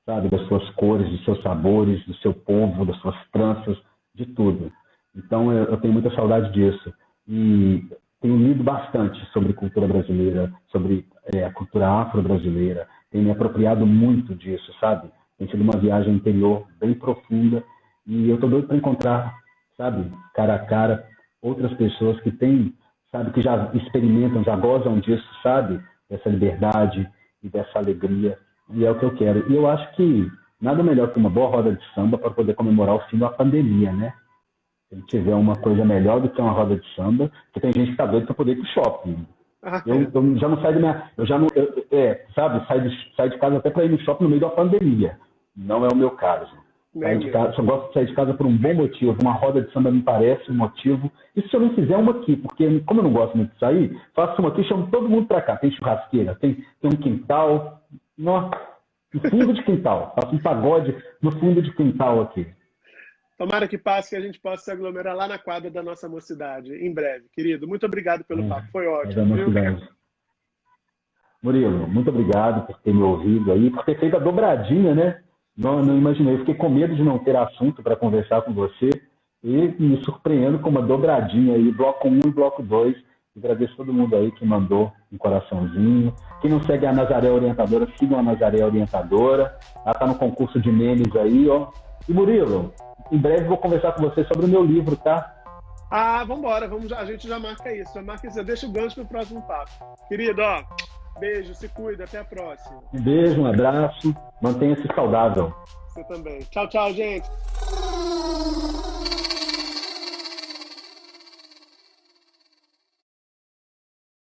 sabe? Das suas cores, dos seus sabores, do seu povo, das suas tranças, de tudo. Então, eu tenho muita saudade disso. E tenho lido bastante sobre cultura brasileira, sobre a cultura afro-brasileira. Tenho me apropriado muito disso, sabe? Tem sido uma viagem interior bem profunda. E eu estou doido para encontrar, sabe, cara a cara, outras pessoas que têm, sabe, que já experimentam, já gozam disso, sabe? Dessa liberdade e dessa alegria. E é o que eu quero. E eu acho que nada melhor que uma boa roda de samba para poder comemorar o fim da pandemia, né? Se tiver uma coisa melhor do que uma roda de samba, porque tem gente que está doido para poder ir para o shopping. Eu já não saio da minha. Eu já não. Sabe, saio de casa até para ir no shopping no meio da pandemia. Não é o meu caso. Só gosto de sair de casa por um bom motivo. Uma roda de samba me parece um motivo. E se eu não fizer uma aqui, porque como eu não gosto muito de sair, faço uma aqui e chamo todo mundo para cá. Tem churrasqueira, tem um quintal. No fundo de quintal. Faço um pagode no fundo de quintal aqui. Tomara que passe, que a gente possa se aglomerar lá na quadra da nossa mocidade, em breve. Querido, muito obrigado pelo papo. Foi ótimo, viu? Murilo, muito obrigado por ter me ouvido aí, por ter feito a dobradinha, né? Não imaginei, eu fiquei com medo de não ter assunto para conversar com você e me surpreendo com uma dobradinha aí, bloco um e bloco 2. Agradeço todo mundo aí que mandou um coraçãozinho. Quem não segue a Nazaré Orientadora, sigam a Nazaré Orientadora. Ela está no concurso de memes aí, ó. E Murilo, em breve vou conversar com você sobre o meu livro, tá? Ah, vambora, a gente já marca isso, deixa o gancho pro próximo papo. Querido, ó, beijo, se cuida, até a próxima. Um beijo, um abraço, mantenha-se saudável. Você também. Tchau, tchau, gente.